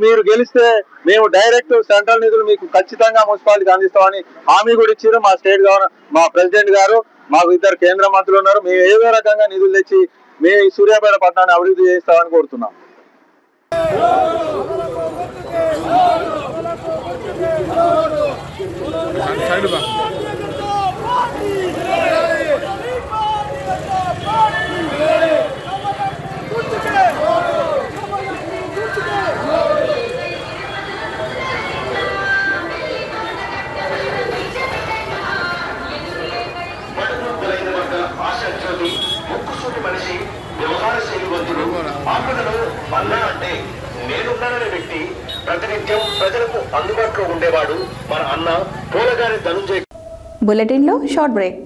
మీరు గెలిస్తే మేము డైరెక్ట్ సెంట్రల్ నిధులు మీకు ఖచ్చితంగా మున్సిపాలిటీకి అందిస్తామని హామీ కూడా ఇచ్చారు మా స్టేట్ గవర్నర్, మా ప్రెసిడెంట్ గారు. మాకు 2 కేంద్ర మంత్రులు ఉన్నారు. మేము ఏదో రకంగా నిధులు తెచ్చి మేము ఈ సూర్యాపేట పట్టణాన్ని అభివృద్ధి చేస్తామని కోరుతున్నాం. మనిషి వ్యవహార శైలివంతుడు ఆపదలో మన్నా అంటే నేనున్నాననే వ్యక్తి ప్రతినిత్యం ప్రజలకు అందుబాటులో ఉండేవాడు మన అన్న పోలగారి ధనుంజయ్. బులెటిన్లో short break.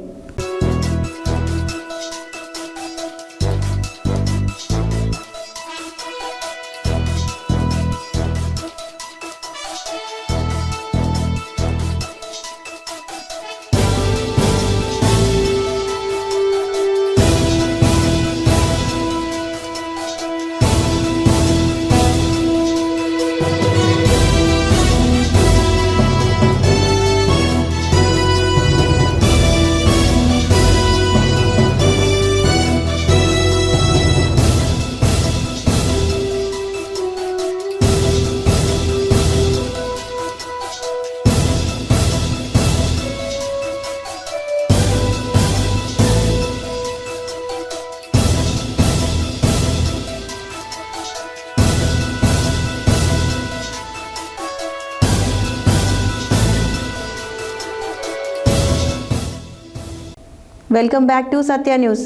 Welcome back to Satya news.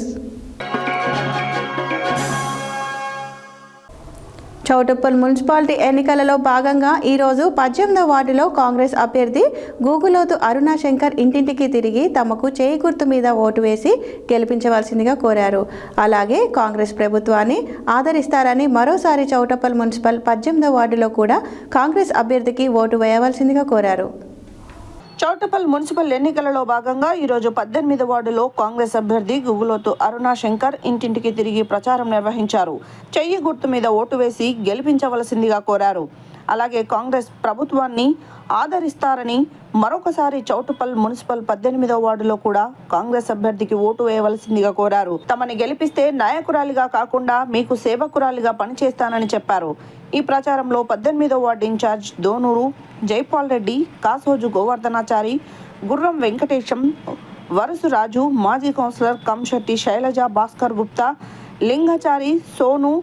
Choutuppal municipality ఎన్నికలలో భాగంగా ఈరోజు 18వ వార్డులో కాంగ్రెస్ అభ్యర్థి గూగులోతు అరుణాశంకర్ ఇంటింటికి తిరిగి తమకు చేయి గుర్తు మీద ఓటు వేసి గెలిపించవలసిందిగా కోరారు. అలాగే కాంగ్రెస్ ప్రభుత్వాన్ని ఆదరిస్తారని మరోసారి చౌటుప్పల్ మున్సిపల్ 18వ వార్డులో కూడా కాంగ్రెస్ అభ్యర్థికి ఓటు వేయవలసిందిగా కోరారు. చౌటుప్పల్ మున్సిపల్ ఎన్నికలలో భాగంగా ఈరోజు 18వ వార్డులో కాంగ్రెస్ అభ్యర్థి గూగులోతు అరుణాశంకర్ ఇంటింటికి తిరిగి ప్రచారం నిర్వహించారు. చెయ్యి గుర్తు మీద ఓటు వేసి గెలిపించవలసిందిగా కోరారు. అలాగే కాంగ్రెస్ ప్రభుత్వాన్ని ఆదరిస్తారని మరొకసారి చౌటుప్పల్ మున్సిపల్ 18వ వార్డులో కూడా కాంగ్రెస్ అభ్యర్థికి ఓటు వేయవలసిందిగా కోరారు. తమని గెలిపిస్తే నాయకురాలిగా కాకుండా మీకు సేవకురాలిగా పనిచేస్తానని చెప్పారు. ఈ ప్రచారంలో 18వ వార్డు ఇన్ఛార్జ్ దోనూరు జైపాల్ రెడ్డి, కాసోజు గోవర్ధనాచారి, గుర్రం వెంకటేశం, వరుసరాజు, మాజీ కౌన్సిలర్ కంశెట్టి శైలజ, భాస్కర్ గుప్తా, లింగచారి, సోను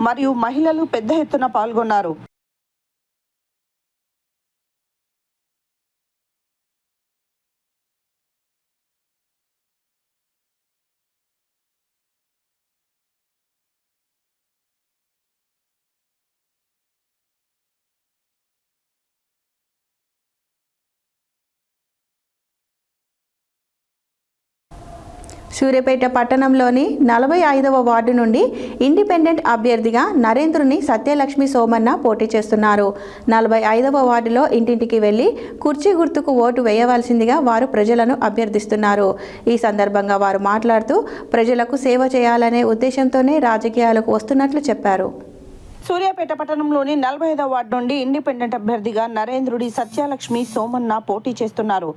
మరియు మహిళలు పెద్ద ఎత్తున పాల్గొన్నారు. సూర్యాపేట పట్టణంలోని 45వ వార్డు నుండి ఇండిపెండెంట్ అభ్యర్థిగా నరేంద్రుని సత్యలక్ష్మి సోమన్న పోటీ చేస్తున్నారు. 45వ వార్డులో ఇంటింటికి వెళ్లి కుర్చీ గుర్తుకు ఓటు వేయవలసిందిగా వారు ప్రజలను అభ్యర్థిస్తున్నారు. ఈ సందర్భంగా వారు మాట్లాడుతూ ప్రజలకు సేవ చేయాలనే ఉద్దేశంతోనే రాజకీయాలకు వస్తున్నట్లు చెప్పారు. సూర్యాపేట పట్టణంలోని 45వ వార్డు నుండి ఇండిపెండెంట్ అభ్యర్థిగా నరేంద్రుడి సత్యలక్ష్మి సోమన్న పోటీ చేస్తున్నారు.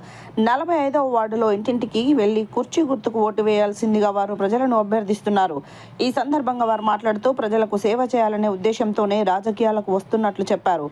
45వ వార్డులో ఇంటింటికి వెళ్లి కుర్చీ గుర్తుకు ఓటు వేయాల్సిందిగా వారు ప్రజలను అభ్యర్థిస్తున్నారు. ఈ సందర్భంగా వారు మాట్లాడుతూ ప్రజలకు సేవ చేయాలనే ఉద్దేశంతోనే రాజకీయాలకు వస్తున్నట్లు చెప్పారు.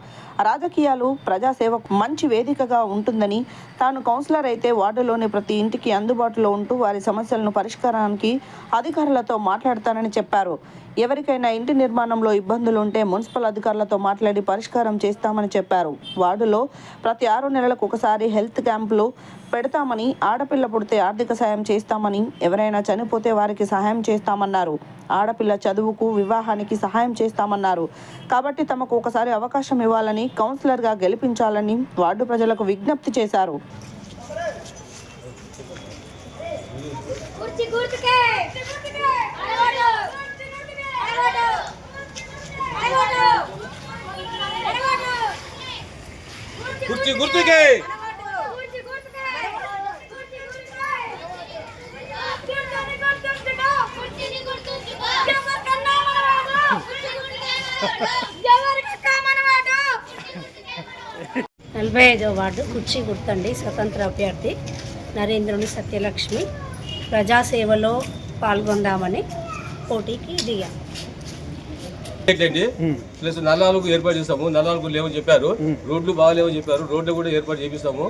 రాజకీయాలు ప్రజాసేవకు మంచి వేదికగా ఉంటుందని, తాను కౌన్సిలర్ అయితే వార్డులోని ప్రతి ఇంటికి అందుబాటులో ఉంటూ వారి సమస్యలను పరిష్కారానికి అధికారులతో మాట్లాడతానని చెప్పారు. ఎవరికైనా ఇంటి నిర్మాణంలో ఇబ్బందులు ఉంటే మున్సిపల్ అధికారులతో మాట్లాడి పరిష్కారం చేస్తామని చెప్పారు. వార్డులో ప్రతి 6 నెలలకు ఒకసారి హెల్త్ క్యాంపులు పెడతామని, ఆడపిల్ల పుడితే ఆర్థిక సాయం చేస్తామని, ఎవరైనా చనిపోతే వారికి సహాయం చేస్తామన్నారు. ఆడపిల్ల చదువుకు, వివాహానికి సహాయం చేస్తామన్నారు. కాబట్టి తమకు ఒకసారి అవకాశం ఇవ్వాలని, కౌన్సిలర్గా గెలిపించాలని వార్డు ప్రజలకు విజ్ఞప్తి చేశారు. గుర్తుకే నలభై 5వ వార్డు కుర్చీ గుర్తండి. స్వతంత్ర అభ్యర్థి నరేంద్రుని సత్యలక్ష్మి. ప్రజాసేవలో పాల్గొందామని పోటీకి దిగాం. ప్లస్ నల్లాలకు ఏర్పాటు చేస్తాము. నల్లాలకు లేవని చెప్పారు, రోడ్లు బాగాలేవని చెప్పారు, రోడ్లు కూడా ఏర్పాటు చేపిస్తాము.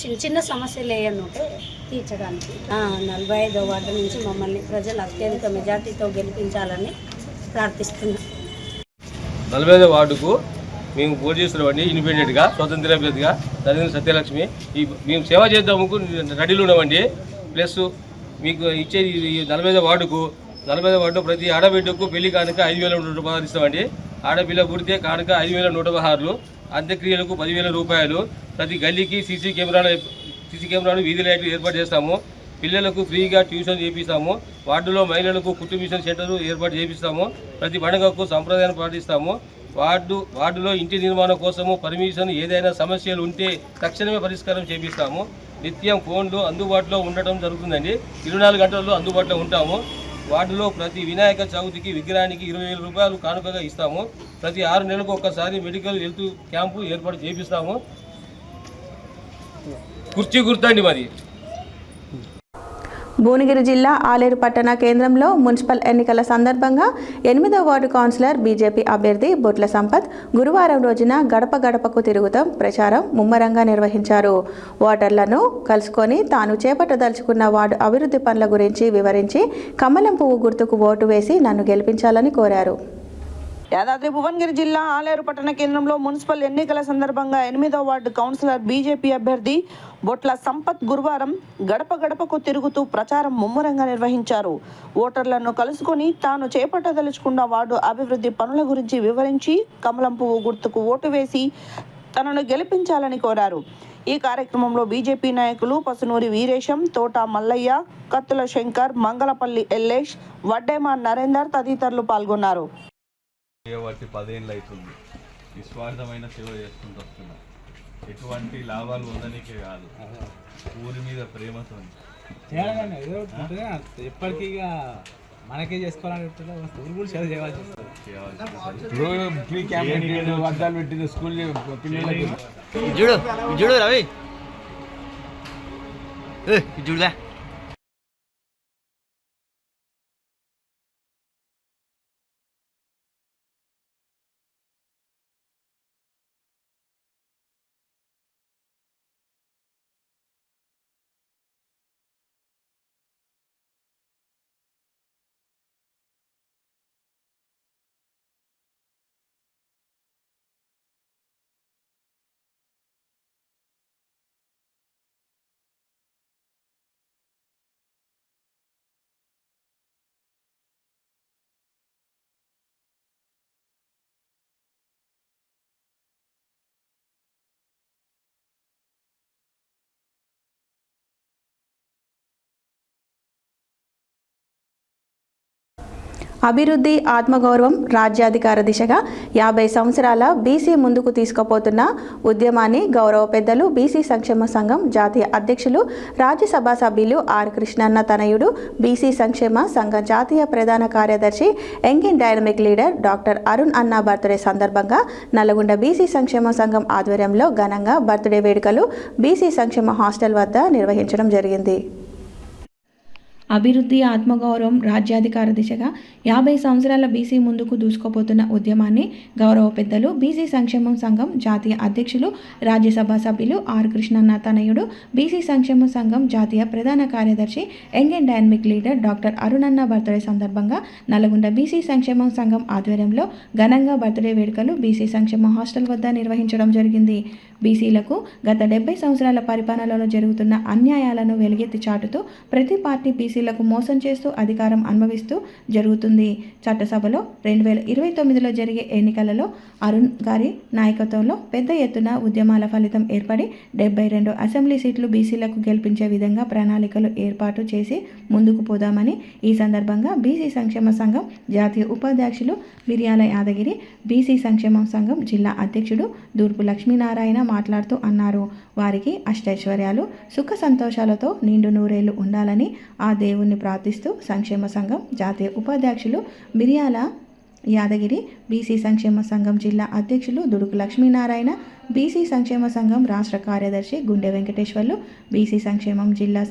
చిన్న చిన్న సమస్యలు ఏమన్నా ఉంటే తీర్చడానికి 45వ వార్డు నుంచి మమ్మల్ని ప్రజలు అత్యధిక మెజార్టీతో గెలిపించాలని ప్రార్థిస్తున్నాం. 45వ వార్డుకు మేము పోటీ చేస్తున్నామండి. ఇండిపెండెంట్గా స్వతంత్ర అభ్యర్థిగా నరేంద్ర సత్యలక్ష్మి. మేము సేవ చేద్దాము రెడీలో ఉన్నామండి. ప్లస్ మీకు ఇచ్చేది 45వ వార్డుకు 45వ వార్డు ప్రతి ఆడబిడ్డకు పెళ్లి కానుక 5,116 ఇస్తామండి. ఆడపిల్ల పుడితే కానుక 5,116, అంత్యక్రియలకు 10,000 రూపాయలు. ప్రతి గల్లీకి సీసీ కెమెరాలు వీధి లైట్లు ఏర్పాటు చేస్తాము. పిల్లలకు ఫ్రీగా ట్యూషన్ చేపిస్తాము. వార్డులో మహిళలకు కుట్టు మిషన్ సెంటర్ ఏర్పాటు చేపిస్తాము. ప్రతి పండుగకు సంప్రదాయాన్ని పాటిస్తాము. వార్డులో ఇంటి నిర్మాణం కోసము పర్మిషన్ ఏదైనా సమస్యలు ఉంటే తక్షణమే పరిష్కారం చేపిస్తాము. నిత్యం ఫోన్లు అందుబాటులో ఉండటం జరుగుతుందండి. 24 గంటల్లో అందుబాటులో ఉంటాము. వార్డులో ప్రతి వినాయక చవితికి విగ్రహానికి 20,000 రూపాయలు కానుకగా ఇస్తాము. ప్రతి 6 నెలలకు ఒక్కసారి మెడికల్ హెల్త్ క్యాంపు ఏర్పాటు చేపిస్తాము. కుర్చీ గుర్తండి మరి. భువనగిరి జిల్లా ఆలేరు పట్టణ కేంద్రంలో మున్సిపల్ ఎన్నికల సందర్భంగా 8వ వార్డు కౌన్సిలర్ బీజేపీ అభ్యర్థి బొట్ల సంపత్ గురువారం రోజున గడప గడపకు తిరుగుతాం ప్రచారం ముమ్మరంగా నిర్వహించారు. ఓటర్లను కలుసుకొని తాను చేపట్టదలుచుకున్న వార్డు అభివృద్ధి పనుల గురించి వివరించి కమలం పువ్వు గుర్తుకు ఓటు వేసి నన్ను గెలిపించాలని కోరారు. యాదాద్రి భువనగిరి జిల్లా ఆలేరు పట్టణ కేంద్రంలో మున్సిపల్ ఎన్నికల సందర్భంగా 8వ వార్డు కౌన్సిలర్ బీజేపీ అభ్యర్థి బొట్ల సంపత్ గురువారం గడప గడపకు తిరుగుతూ ప్రచారం ముమ్మరంగా నిర్వహించారు. ఓటర్లను కలుసుకొని తాను చేపట్టదలుచుకున్న వార్డు అభివృద్ధి పనుల గురించి వివరించి కమలం పువ్వు గుర్తుకు ఓటు వేసి తనను గెలిపించాలని కోరారు. ఈ కార్యక్రమంలో బీజేపీ నాయకులు పసునూరి వీరేశం, తోట మల్లయ్య, కత్తుల శంకర్, మంగళపల్లి ఎల్లేష్, వడ్డేమా నరేందర్ తదితరులు పాల్గొన్నారు. 10 ఏళ్ళు అవుతుంది నిస్వార్థమైన సేవ చేసుకుంటూ వస్తున్నా. ఎటువంటి లాభాలు పొందడానికే కాదు, ఊరి మీద ప్రేమతో ఎప్పటికీ మనకే చేసుకోవాలని ఊరు కూడా సేవ చేయాల్సి వస్తుంది. ఫ్రీ క్యాంప్ అద్దాలు పెట్టిన స్కూల్ పిల్లలకి చూడు రవి చూడలే. అభివృద్ధి, ఆత్మగౌరవం, రాజ్యాధికార దిశగా 50 సంవత్సరాల బీసీ ముందుకు తీసుకుపోతున్న ఉద్యమాన్ని గౌరవ పెద్దలు బీసీ సంక్షేమ సంఘం జాతీయ అధ్యక్షులు, రాజ్యసభ సభ్యులు ఆర్ కృష్ణన్న తనయుడు, బీసీ సంక్షేమ సంఘం జాతీయ ప్రధాన కార్యదర్శి, young and dynamic leader doctor Arun అన్న బర్త్డే సందర్భంగా నల్గొండ బీసీ సంక్షేమ సంఘం ఆధ్వర్యంలో ఘనంగా బర్త్డే వేడుకలు బీసీ సంక్షేమ హాస్టల్ వద్ద నిర్వహించడం జరిగింది. అభివృద్ధి, ఆత్మగౌరవం, రాజ్యాధికార దిశగా 50 సంవత్సరాల బీసీ ముందుకు దూసుకుపోతున్న ఉద్యమాన్ని గౌరవ పెద్దలు బీసీ సంక్షేమ సంఘం జాతీయ అధ్యక్షులు, రాజ్యసభ సభ్యులు ఆర్ కృష్ణన్న తనయుడు, బీసీ సంక్షేమ సంఘం జాతీయ ప్రధాన కార్యదర్శి, young and dynamic leader doctor Arun అన్న బర్త్డే సందర్భంగా నల్గొండ బీసీ సంక్షేమ సంఘం ఆధ్వర్యంలో ఘనంగా బర్త్డే వేడుకలు బీసీ సంక్షేమ హాస్టల్ వద్ద నిర్వహించడం జరిగింది. బీసీలకు గత 70 సంవత్సరాల పరిపాలనలో జరుగుతున్న అన్యాయాలను వెలుగెత్తి చాటుతూ ప్రతి పార్టీ బీసీలకు మోసం చేస్తూ అధికారం అనుభవిస్తూ జరుగుతుంది. చట్టసభలో 2029లో జరిగే ఎన్నికలలో అరుణ్ గారి నాయకత్వంలో పెద్ద ఎత్తున ఉద్యమాల ఫలితం ఏర్పడి 72 అసెంబ్లీ సీట్లు బీసీలకు గెలిపించే విధంగా ప్రణాళికలు ఏర్పాటు చేసి ముందుకు పోదామని ఈ సందర్భంగా బీసీ సంక్షేమ సంఘం జాతీయ ఉపాధ్యక్షులు మిర్యాల యాదగిరి, బీసీ సంక్షేమ సంఘం జిల్లా అధ్యక్షుడు దూర్పు లక్ష్మీనారాయణ మాట్లాడుతూ అన్నారు. వారికి అష్టైశ్వర్యాలు, సుఖ సంతోషాలతో నిండు నూరేళ్లు ఉండాలని ఆ దేవుణ్ణి ప్రార్థిస్తూ సంక్షేమ సంఘం జాతీయ ఉపాధ్యక్షులు మిర్యాల యాదగిరి, బీసీ సంక్షేమ సంఘం జిల్లా అధ్యక్షులు దుడుకు లక్ష్మీనారాయణ, బీసీ సంక్షేమ సంఘం రాష్ట్ర కార్యదర్శి గుండె వెంకటేశ్వర్లు, బీసీ సంక్షేమం జిల్లా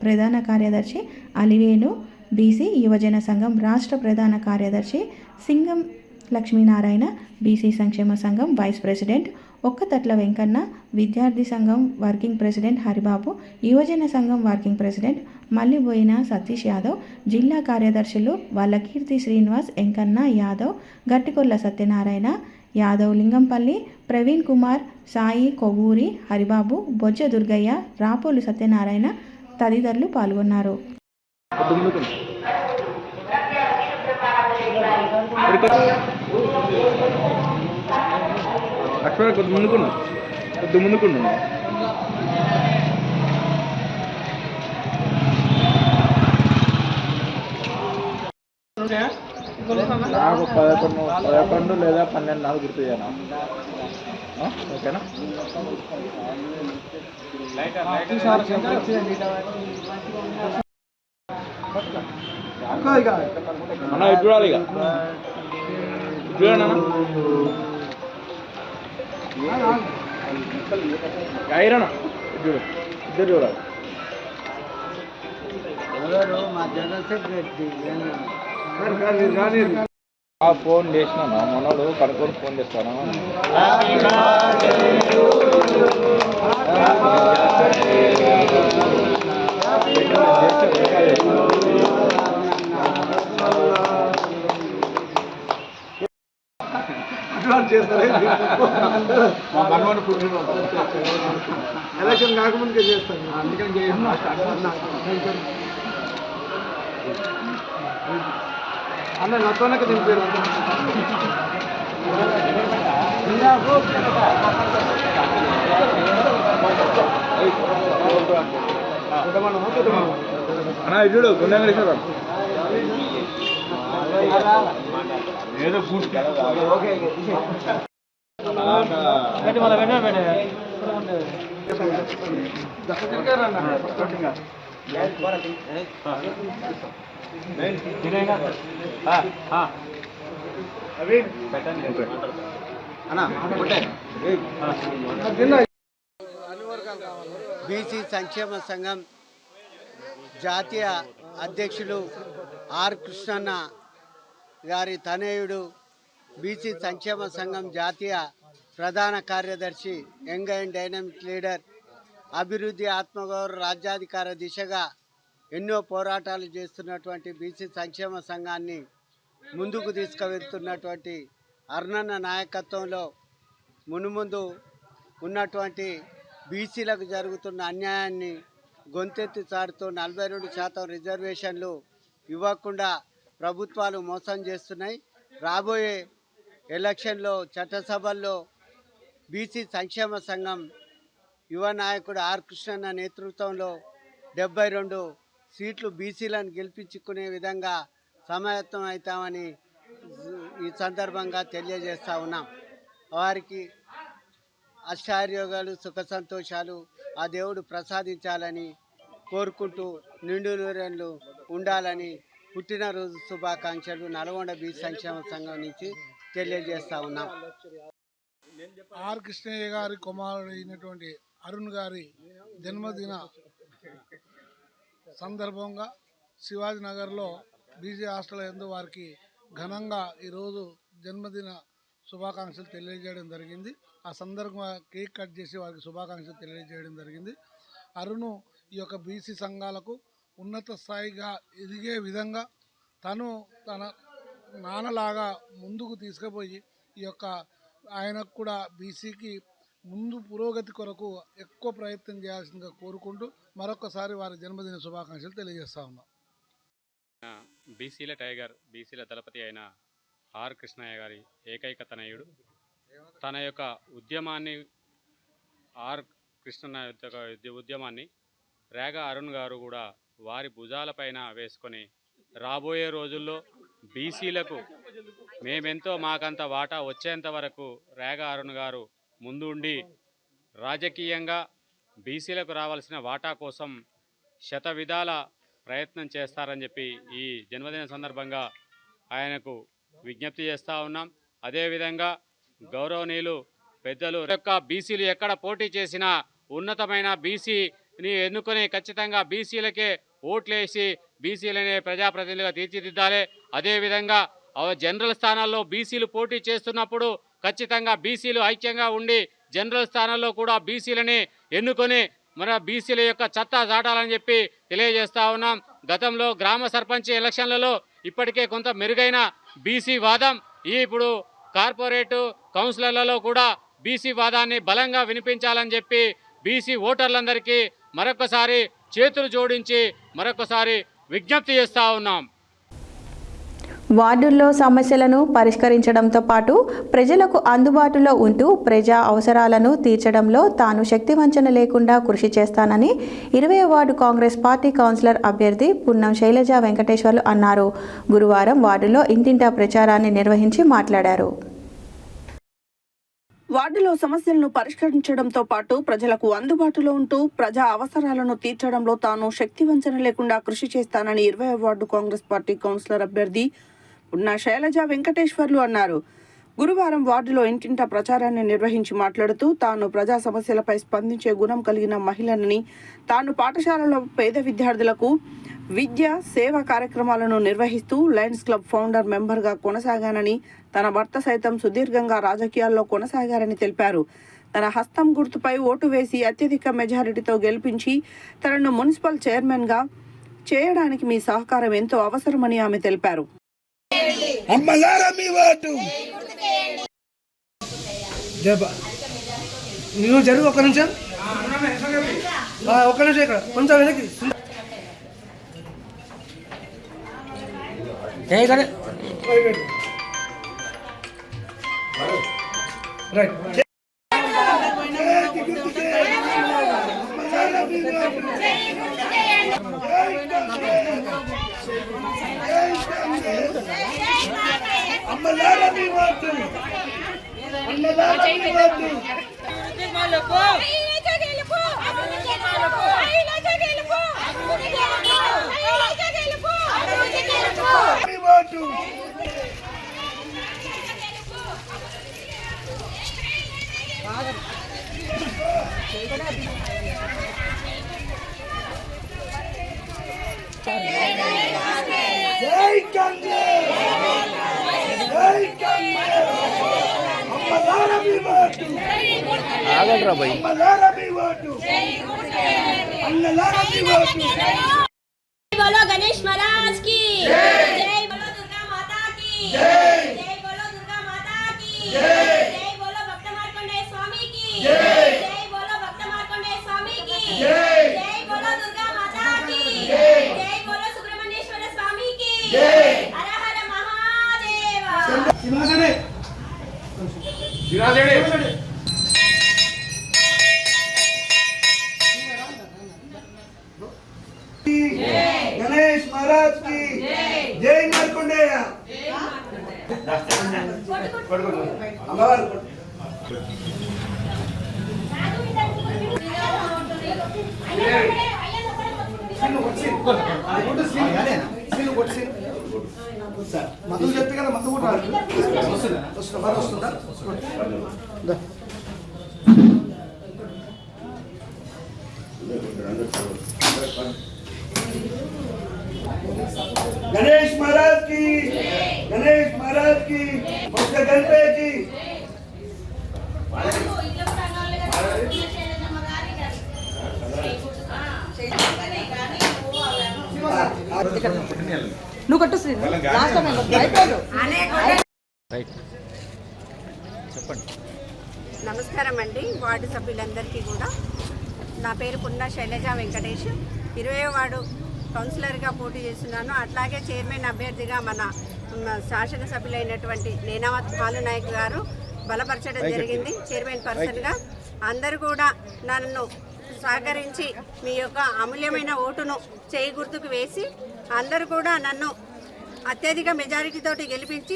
ప్రధాన కార్యదర్శి అలివేణు, బీసీ యువజన సంఘం రాష్ట్ర ప్రధాన కార్యదర్శి సింగం లక్ష్మీనారాయణ, బీసీ సంక్షేమ సంఘం వైస్ ప్రెసిడెంట్ ఒక్కతట్ల వెంకన్న, విద్యార్థి సంఘం వర్కింగ్ ప్రెసిడెంట్ హరిబాబు, యువజన సంఘం వర్కింగ్ ప్రెసిడెంట్ మల్లిబోయిన సతీష్ యాదవ్, జిల్లా కార్యదర్శులు వల్లకీర్తి శ్రీనివాస్, ఎంకన్న యాదవ్, గట్టికొల్ల సత్యనారాయణ యాదవ్, లింగంపల్లి ప్రవీణ్ కుమార్, సాయి కొవ్వూరి, హరిబాబు, బొజ్జ దుర్గయ్య, రాపోలు సత్యనారాయణ తదితరులు పాల్గొన్నారు. నాకు 11 లేదా 12 నాలుగు గుర్తు చేయనా? ఓకేనా? అన్న ఇది చూడాలి, ఇక చూడండి అన్న, ఐరన్న చూడు, ఇద్దరు చూడాలి. మా జనరల్ సెక్రటరీ ఫోన్ చేసినా మనోడు కనుక్కొని ఫోన్ చేస్తాను. ఎలక్షన్ కాకముందుకే చేస్తాను, అందుకని అన్న నాతోనక దింపారు. అన్న ఇది చూడు గుండె ఏదో బీసీ సంక్షేమ సంఘం జాతీయ అధ్యక్షులు ఆర్ కృష్ణన్న గారి తనయుడు, బీసీ సంక్షేమ సంఘం జాతీయ ప్రధాన కార్యదర్శి, యంగ్ అండ్ డైనమిక్ లీడర్, అభివృద్ధి, ఆత్మగౌరవ, రాజ్యాధికార దిశగా ఎన్నో పోరాటాలు చేస్తున్నటువంటి బీసీ సంక్షేమ సంఘాన్ని ముందుకు తీసుకువెళ్తున్నటువంటి అరుణన్న నాయకత్వంలో మునుముందు ఉన్నటువంటి బీసీలకు జరుగుతున్న అన్యాయాన్ని గొంతెత్తి చాటుతూ 42% రిజర్వేషన్లు ఇవ్వకుండా ప్రభుత్వాలు మోసం చేస్తున్నాయి. రాబోయే ఎలక్షన్లో చట్టసభల్లో బీసీ సంక్షేమ సంఘం యువ నాయకుడు ఆర్ కృష్ణన్న నేతృత్వంలో 72 సీట్లు బీసీలను గెలిపించుకునే విధంగా సమాయత్తం అవుతామని ఈ సందర్భంగా తెలియజేస్తూ ఉన్నాం. వారికి అష్టారోగ్యాలు, సుఖ సంతోషాలు ఆ దేవుడు ప్రసాదించాలని కోరుకుంటూ నిండు నూరేళ్ళు ఉండాలని పుట్టినరోజు శుభాకాంక్షలు నల్గొండ బీసీ సంక్షేమ సంఘం నుంచి తెలియజేస్తూ ఉన్నాం. ఆర్ కృష్ణయ్య గారి కుమారుడు అయినటువంటి అరుణ్ గారి జన్మదిన సందర్భంగా శివాజీనగర్లో బీసీ హాస్టల్ యందు వారికి ఘనంగా ఈరోజు జన్మదిన శుభాకాంక్షలు తెలియజేయడం జరిగింది. ఆ సందర్భంగా కేక్ కట్ చేసి వారికి శుభాకాంక్షలు తెలియజేయడం జరిగింది. అరుణ్ ఈ యొక్క బీసీ సంఘాలకు ఉన్నత స్థాయిగా ఎదిగే విధంగా తను తన నాన్నలాగా ముందుకు తీసుకుపోయి ఈ యొక్క ఆయనకు కూడా బీసీకి ముందు పురోగతి కొరకు ఎక్కువ ప్రయత్నం చేయాల్సిందిగా కోరుకుంటూ మరొకసారి వారి జన్మదిన శుభాకాంక్షలు తెలియజేస్తా ఉన్నాం. బీసీల టైగర్, బీసీల దళపతి అయిన ఆర్ కృష్ణయ్య గారి ఏకైక తనయుడు. తన యొక్క ఉద్యమాన్ని, ఆర్ కృష్ణయ్య ఉద్యమాన్ని రేగ అరుణ్ గారు కూడా వారి భుజాలపైన వేసుకొని రాబోయే రోజుల్లో బీసీలకు మేమెంతో మాకంత వాటా వచ్చేంత వరకు రేగ అరుణ్ గారు ముందు ఉండి రాజకీయంగా బీసీలకు రావాల్సిన వాటా కోసం శతవిధాల ప్రయత్నం చేస్తారని చెప్పి ఈ జన్మదిన సందర్భంగా ఆయనకు విజ్ఞప్తి చేస్తూ ఉన్నాం. అదేవిధంగా గౌరవనీయులు పెద్దలు యొక్క బీసీలు ఎక్కడ పోటీ చేసినా ఉన్నతమైన బీసీని ఎన్నుకొని ఖచ్చితంగా బీసీలకే ఓట్లేసి బీసీలనే ప్రజాప్రతినిధులుగా తీర్చిదిద్దాలి. అదేవిధంగా జనరల్ స్థానాల్లో బీసీలు పోటీ చేస్తున్నప్పుడు ఖచ్చితంగా బీసీలు ఐక్యంగా ఉండి జనరల్ స్థానాల్లో కూడా బీసీలని ఎన్నుకొని మన బీసీల యొక్క చట్టా చాటాలని చెప్పి తెలియజేస్తా ఉన్నాం. గతంలో గ్రామ సర్పంచ్ ఎలక్షన్లలో ఇప్పటికే కొంత మెరుగైన బీసీ వాదం ఇప్పుడు కార్పొరేటు కౌన్సిలర్లలో కూడా బీసీ వాదాన్ని బలంగా వినిపించాలని చెప్పి బీసీ ఓటర్లందరికీ మరొకసారి చేతులు జోడించి మరొకసారి విజ్ఞప్తి చేస్తూ ఉన్నాం. వార్డుల్లో సమస్యలను పరిష్కరించడంతో పాటు ప్రజలకు అందుబాటులో ఉంటూ ప్రజా అవసరాలను తీర్చడంలో తాను శక్తివంచన లేకుండా కృషి చేస్తానని 20వ వార్డు కాంగ్రెస్ పార్టీ కౌన్సిలర్ అభ్యర్థి పున్నం శైలజ వెంకటేశ్వర్లు అన్నారు. గురువారం వార్డులో ఇంటింటా ప్రచారాన్ని నిర్వహించి మాట్లాడారు. వార్డులో సమస్యలను పరిష్కరించడంతో పాటు ప్రజలకు అందుబాటులో ఉంటూ ప్రజా అవసరాలను తీర్చడంలో తాను శక్తివంచన లేకుండా కృషి చేస్తానని 20వ వార్డు కాంగ్రెస్ పార్టీ కౌన్సిలర్ అభ్యర్థి పున్నం శైలజ వెంకటేశ్వర్లు అన్నారు. గురువారం వార్డులో ఇంటింటా ప్రచారాన్ని నిర్వహించి మాట్లాడుతూ తాను ప్రజా సమస్యలపై స్పందించే గుణం కలిగిన మహిళనని, తాను పాఠశాలలో పేద విద్యార్థులకు విద్య సేవ కార్యక్రమాలను నిర్వహిస్తూ లయన్స్ క్లబ్ ఫౌండర్ మెంబర్గా కొనసాగానని, తన భర్త సైతం సుదీర్ఘంగా రాజకీయాల్లో కొనసాగారని తెలిపారు. తన హస్తం గుర్తుపై ఓటు వేసి అత్యధిక మెజారిటీతో గెలిపించి తనను మున్సిపల్ చైర్మన్గా చేయడానికి మీ సహకారం ఎంతో అవసరమని ఆమె తెలిపారు. జరుగు ఒక నిమిషం ఇక్కడ కొంచెం వెనక్కి రైట్. ఆగండ్రా భయ్. बोलो गणेश महाराज की जय, बोलो दुर्गा माता की जय, बोलो दुर्गा माता की जय, बोलो भक्त मार्कंडेय स्वामी की जय, बोलो भक्त मार्कंडेय स्वामी की जय, बोलो दुर्गा माता की जय, बोलो सुब्रह्मण्येश्वर स्वामी की जय, हर हर महादेव. गणेश महाराज की जय. मार्कंडेय మందు చెప్తే కదా మందు కూడా వస్తుందా. गणेश महाराज की गणेश महाराज की गणपति की నువ్వు కట్టు శ్రీ లాస్ట్ టైం అయిపోయాడు. రైట్ చెప్పండి. నమస్కారం అండి వార్డు సభ్యులందరికీ కూడా. నా పేరు పున్నా శైలజ వెంకటేష్, 20వ వార్డు కౌన్సిలర్గా పోటీ చేస్తున్నాను. అట్లాగే చైర్మన్ అభ్యర్థిగా మన శాసనసభ్యులైనటువంటి నేనావత్ బాలునాయక్ గారు బలపరచడం జరిగింది చైర్మన్ పర్సన్గా. అందరూ కూడా నన్ను సహకరించి మీ యొక్క అమూల్యమైన ఓటును చేయి గుర్తుకు వేసి అందరూ కూడా నన్ను అత్యధిక మెజారిటీతోటి గెలిపించి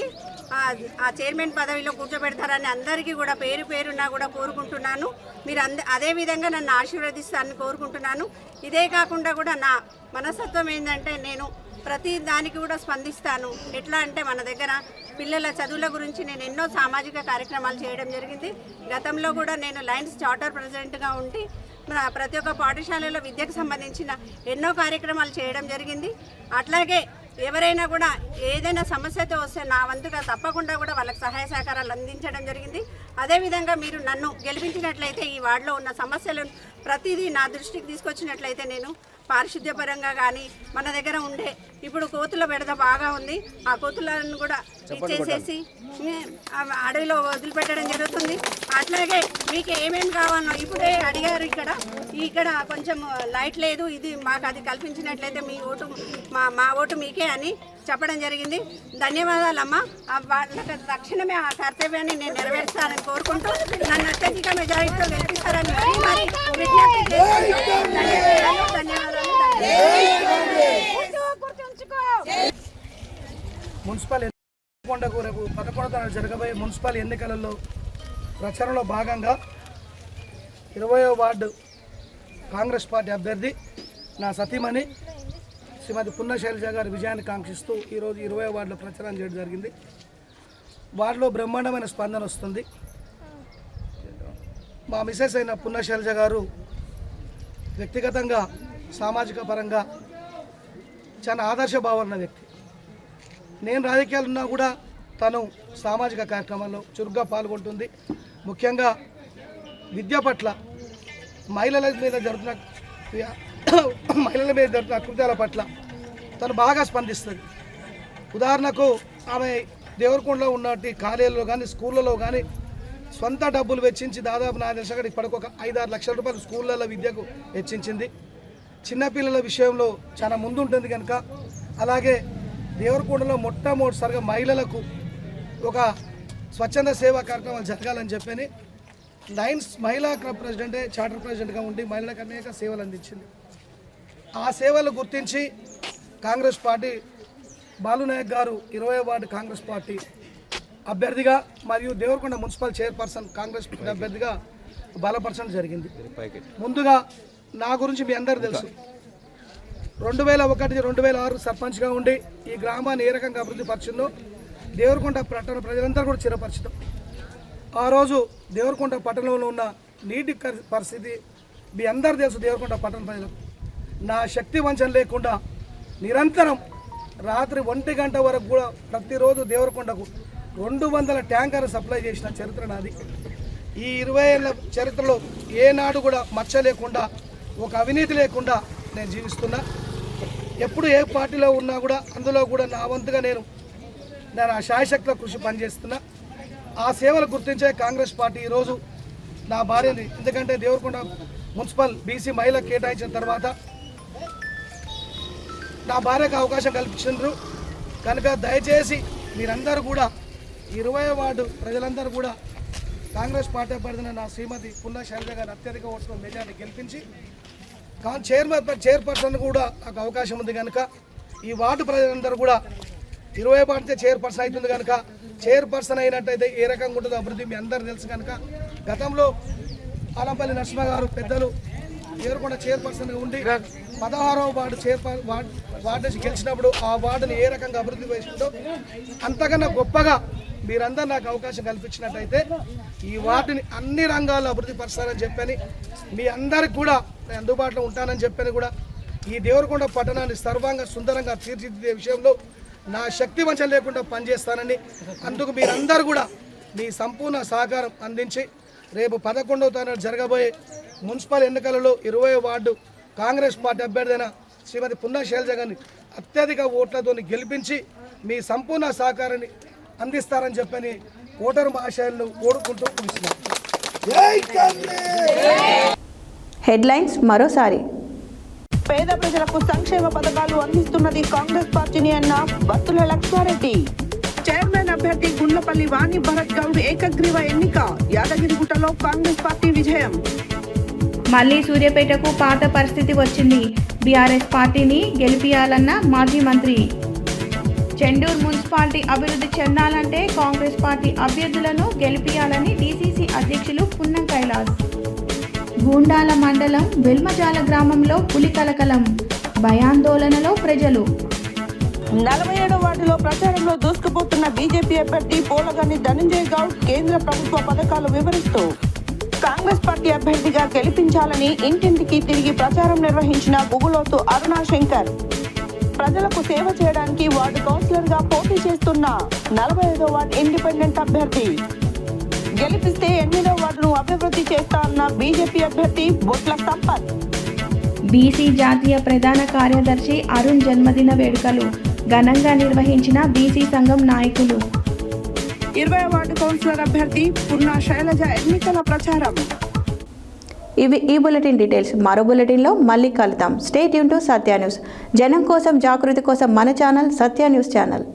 ఆ చైర్మన్ పదవిలో కూర్చోబెడతారని అందరికీ కూడా పేరు పేరున్నా కూడా కోరుకుంటున్నాను. మీరు అదేవిధంగా నన్ను ఆశీర్వదిస్తారని కోరుకుంటున్నాను. ఇదే కాకుండా కూడా నా మనస్తత్వం ఏంటంటే నేను ప్రతి దానికి కూడా స్పందిస్తాను. ఎట్లా అంటే మన దగ్గర పిల్లల చదువుల గురించి నేను ఎన్నో సామాజిక కార్యక్రమాలు చేయడం జరిగింది. గతంలో కూడా నేను లయన్స్ చార్టర్ ప్రెసిడెంట్గా ఉండి ప్రతి ఒక్క పాఠశాలలో విద్యకు సంబంధించిన ఎన్నో కార్యక్రమాలు చేయడం జరిగింది. అట్లాగే ఎవరైనా కూడా ఏదైనా సమస్యతో వస్తే నా వంతుగా తప్పకుండా కూడా వాళ్ళకి సహాయ సహకారాలు అందించడం జరిగింది. అదేవిధంగా మీరు నన్ను గెలిపించినట్లయితే ఈ వార్డులో ఉన్న సమస్యలను ప్రతిదీ నా దృష్టికి తీసుకొచ్చినట్లయితే నేను పారిశుద్ధ్యపరంగా కానీ మన దగ్గర ఉండే ఇప్పుడు కోతుల బెడద బాగా ఉంది, ఆ కోతులను కూడా ఇచ్చేసేసి అడవిలో వదిలిపెట్టడం జరుగుతుంది. అట్లాగే మీకు ఏమేమి కావాలో ఇప్పుడే అడిగారు. ఇక్కడ కొంచెం లైట్ లేదు, ఇది మాకు అది కల్పించినట్లయితే మీ ఓటు మా ఓటు మీకే అని చెప్పడం జరిగింది. ధన్యవాదాలమ్మా. వాళ్ళకి తక్షణమే ఆ కర్తవ్యాన్ని నేను నెరవేర్చాలని కోరుకుంటూ నన్ను అత్యధిక మెజారిటీతో గెలిపిస్తారని మరి విజ్ఞప్తి చేస్తున్నాను. ధన్యవాదాలు. మున్సిపల్ ఎన్నికలకు రేపు 11వ తారీఖు జరగబోయే మున్సిపల్ ఎన్నికలలో ప్రచారంలో భాగంగా 20వ వార్డు కాంగ్రెస్ పార్టీ అభ్యర్థి నా సతీమణి శ్రీమతి పున్నా శైలజ గారి విజయాన్ని కాంక్షిస్తూ ఈరోజు 20వ వార్డులో ప్రచారం చేయడం జరిగింది. వార్డులో బ్రహ్మాండమైన స్పందన వస్తుంది. మా మిసెస్ అయిన పున్నా శైలజ గారు వ్యక్తిగతంగా సామాజిక పరంగా చాలా ఆదర్శభావం ఉన్న వ్యక్తి. నేను రాజకీయాలు ఉన్నా కూడా తను సామాజిక కార్యక్రమాల్లో చురుగ్గా పాల్గొంటుంది. ముఖ్యంగా విద్య పట్ల మహిళల మీద జరుగుతున్న అకృత్యాల పట్ల తను బాగా స్పందిస్తుంది. ఉదాహరణకు ఆమె దేవరకొండలో ఉన్నట్టు కాలేజీలో కానీ స్కూళ్ళలో కానీ సొంత డబ్బులు వెచ్చించి దాదాపు నా దశగా ఇప్పటికి ఒక 5-6 లక్షల రూపాయలు స్కూళ్ళలో విద్యకు వెచ్చించింది. చిన్నపిల్లల విషయంలో చాలా ముందుంటుంది కనుక. అలాగే దేవరకొండలో మొట్టమొదటిసారిగా మహిళలకు ఒక స్వచ్ఛంద సేవా కార్యక్రమాలు జరగాలని చెప్పని లయన్స్ మహిళా క్లబ్ ప్రెసిడెంటే చార్టర్ ప్రెసిడెంట్గా ఉండి మహిళలకు అనేక సేవలు అందించింది. ఆ సేవలు గుర్తించి కాంగ్రెస్ పార్టీ బాలునాయక్ గారు 20వ వార్డు కాంగ్రెస్ పార్టీ అభ్యర్థిగా మరియు దేవరకొండ మున్సిపల్ చైర్పర్సన్ కాంగ్రెస్ అభ్యర్థిగా బలపరచడం జరిగింది. ముందుగా నా గురించి మీ అందరూ తెలుసు. 2001-2006 సర్పంచ్గా ఉండి ఈ గ్రామాన్ని ఏ రకంగా అభివృద్ధి పరిచిందో దేవరకొండ పట్టణ ప్రజలందరూ కూడా చిరపరిచితం. ఆ రోజు దేవరకొండ పట్టణంలో ఉన్న నీటి పరిస్థితి మీ అందరూ తెలుసు. దేవరకొండ పట్టణ ప్రజలకు నా శక్తి వంచన లేకుండా నిరంతరం రాత్రి 1 గంట వరకు కూడా ప్రతిరోజు దేవరకొండకు 200 ట్యాంకర్లు సప్లై చేసిన చరిత్ర నాది. ఈ 20 ఏళ్ళ చరిత్రలో ఏనాడు కూడా మచ్చ లేకుండా ఒక అవినీతి లేకుండా నేను జీవిస్తున్నా. ఎప్పుడు ఏ పార్టీలో ఉన్నా కూడా అందులో కూడా నా వంతుగా నేను ఆ శాయశక్తిలో కృషి పనిచేస్తున్నా. ఆ సేవలు గుర్తించే కాంగ్రెస్ పార్టీ ఈరోజు నా భార్యని, ఎందుకంటే దేవరకొండ మున్సిపల్ బీసీ మహిళకు కేటాయించిన తర్వాత నా భార్యకు అవకాశం కల్పించారు కనుక దయచేసి మీరందరూ కూడా 20వ వార్డు ప్రజలందరూ కూడా కాంగ్రెస్ పార్టీ అభ్యర్థిన నా శ్రీమతి పున్నా శైలజ గారిని అత్యధిక ఓట్ల మెజారిటీ గెలిపించి చైర్పర్సన్ కూడా నాకు అవకాశం ఉంది కనుక ఈ వార్డు ప్రజలందరూ కూడా 20 వార్డు చైర్పర్సన్ అవుతుంది కనుక చైర్పర్సన్ అయినట్టయితే ఏ రకంగా ఉంటుందో అభివృద్ధి మీ అందరూ తెలుసు కనుక గతంలో ఆలంపల్లి నరసింహ గారు పెద్దలు దేవరకొండ చైర్పర్సన్గా ఉండి 16వ వార్డు వార్డు గెలిచినప్పుడు ఆ వార్డుని ఏ రకంగా అభివృద్ధి చేసిందో అంతకన్నా గొప్పగా మీరందరూ నాకు అవకాశం కల్పించినట్టయితే ఈ వార్డుని అన్ని రంగాల్లో అభివృద్ధి పరుస్తారని చెప్పని మీ అందరికి కూడా నేను అందుబాటులో ఉంటానని చెప్పని కూడా ఈ దేవరకొండ పట్టణాన్ని సర్వంగా సుందరంగా తీర్చిదిద్దే విషయంలో నా శక్తి వంచన లేకుండా పనిచేస్తానని, అందుకు మీరందరూ కూడా మీ సంపూర్ణ సహకారం అందించి రేపు 11వ తారీఖు జరగబోయే మున్సిపల్ ఎన్నికలలో 20వ వార్డు కాంగ్రెస్ పార్టీ అభ్యర్థి శ్రీమతి పున్నా శైలజ గారిని అత్యధిక ఓట్లతో గెలిపించి మీ సంపూర్ణ సహకారాన్ని అందిస్తారని చెప్పని ఓటరు మహాశయులను కోరుకుంటూ ముగిస్తున్నాను. హెడ్లైన్స్ మరోసారి. పేద ప్రజలకు సంక్షేమ పథకాలు అందిస్తున్నది కాంగ్రెస్ పార్టీని అన్న బత్తుల లక్ష్మారెడ్డి. చైర్మన్ అభ్యర్థి గుండ్లపల్లి వాణి భరత్ గౌడ్ ఏకగ్రీవ ఎన్నిక. యాదగిరిగుట్టలో కాంగ్రెస్ పార్టీ విజయం. మళ్లీ సూర్యాపేటకు పాత పరిస్థితి వచ్చింది. బీఆర్ఎస్ పార్టీని గెలిపియాలన్న మాజీ మంత్రి. చెండూరు మున్సిపాలిటీ అభివృద్ధి చెందాలంటే కాంగ్రెస్ పార్టీ అభ్యర్థులను గెలిపియాలని డీసీసీ అధ్యక్షులు పున్నం కైలాస్. గూండాల మండలం వెల్మజాల గ్రామంలో పులి కలకలం, భయాందోళనలో ప్రజలు. 47వ వార్డులో ప్రచారంలో దూసుకుపోతున్న బీజేపీ అభ్యర్థి పోలగాని ధనంజయ్ గౌడ్ కేంద్ర ప్రభుత్వ పథకాలు వివరిస్తూ కాంగ్రెస్ పార్టీ అభ్యర్థిగా గెలిపించాలని ఇంటింటికి తిరిగి ప్రచారం నిర్వహించిన బుగులోతు అరుణా శంకర్. ప్రజలకు సేవ చేయడానికి వార్డు కౌన్సిలర్ గా పోటీ చేస్తున్న 45వ వార్డు ఇండిపెండెంట్ అభ్యర్థి. గెలిపిస్తే 8వ వార్డును అభివృద్ధి చేస్తా అన్న బీజేపీ అభ్యర్థి బొట్ల సంపత్. బీసీ జాతీయ ప్రధాన కార్యదర్శి అరుణ్ జన్మదిన వేడుకలు ఘనంగా నిర్వహించిన బీసీ సంఘం నాయకులు. 20వ వార్డు కౌన్సిలర్ అభ్యర్థి పున్నా శైలజ ఎన్నికల ప్రచారం. ఇవి ఈ బులెటిన్ డీటెయిల్స్. మరో బులెటిన్లో మళ్ళీ కలుద్దాం. Stay tune to Satya news. జనం కోసం, జాగృతి కోసం మన ఛానల్ సత్య న్యూస్ ఛానల్.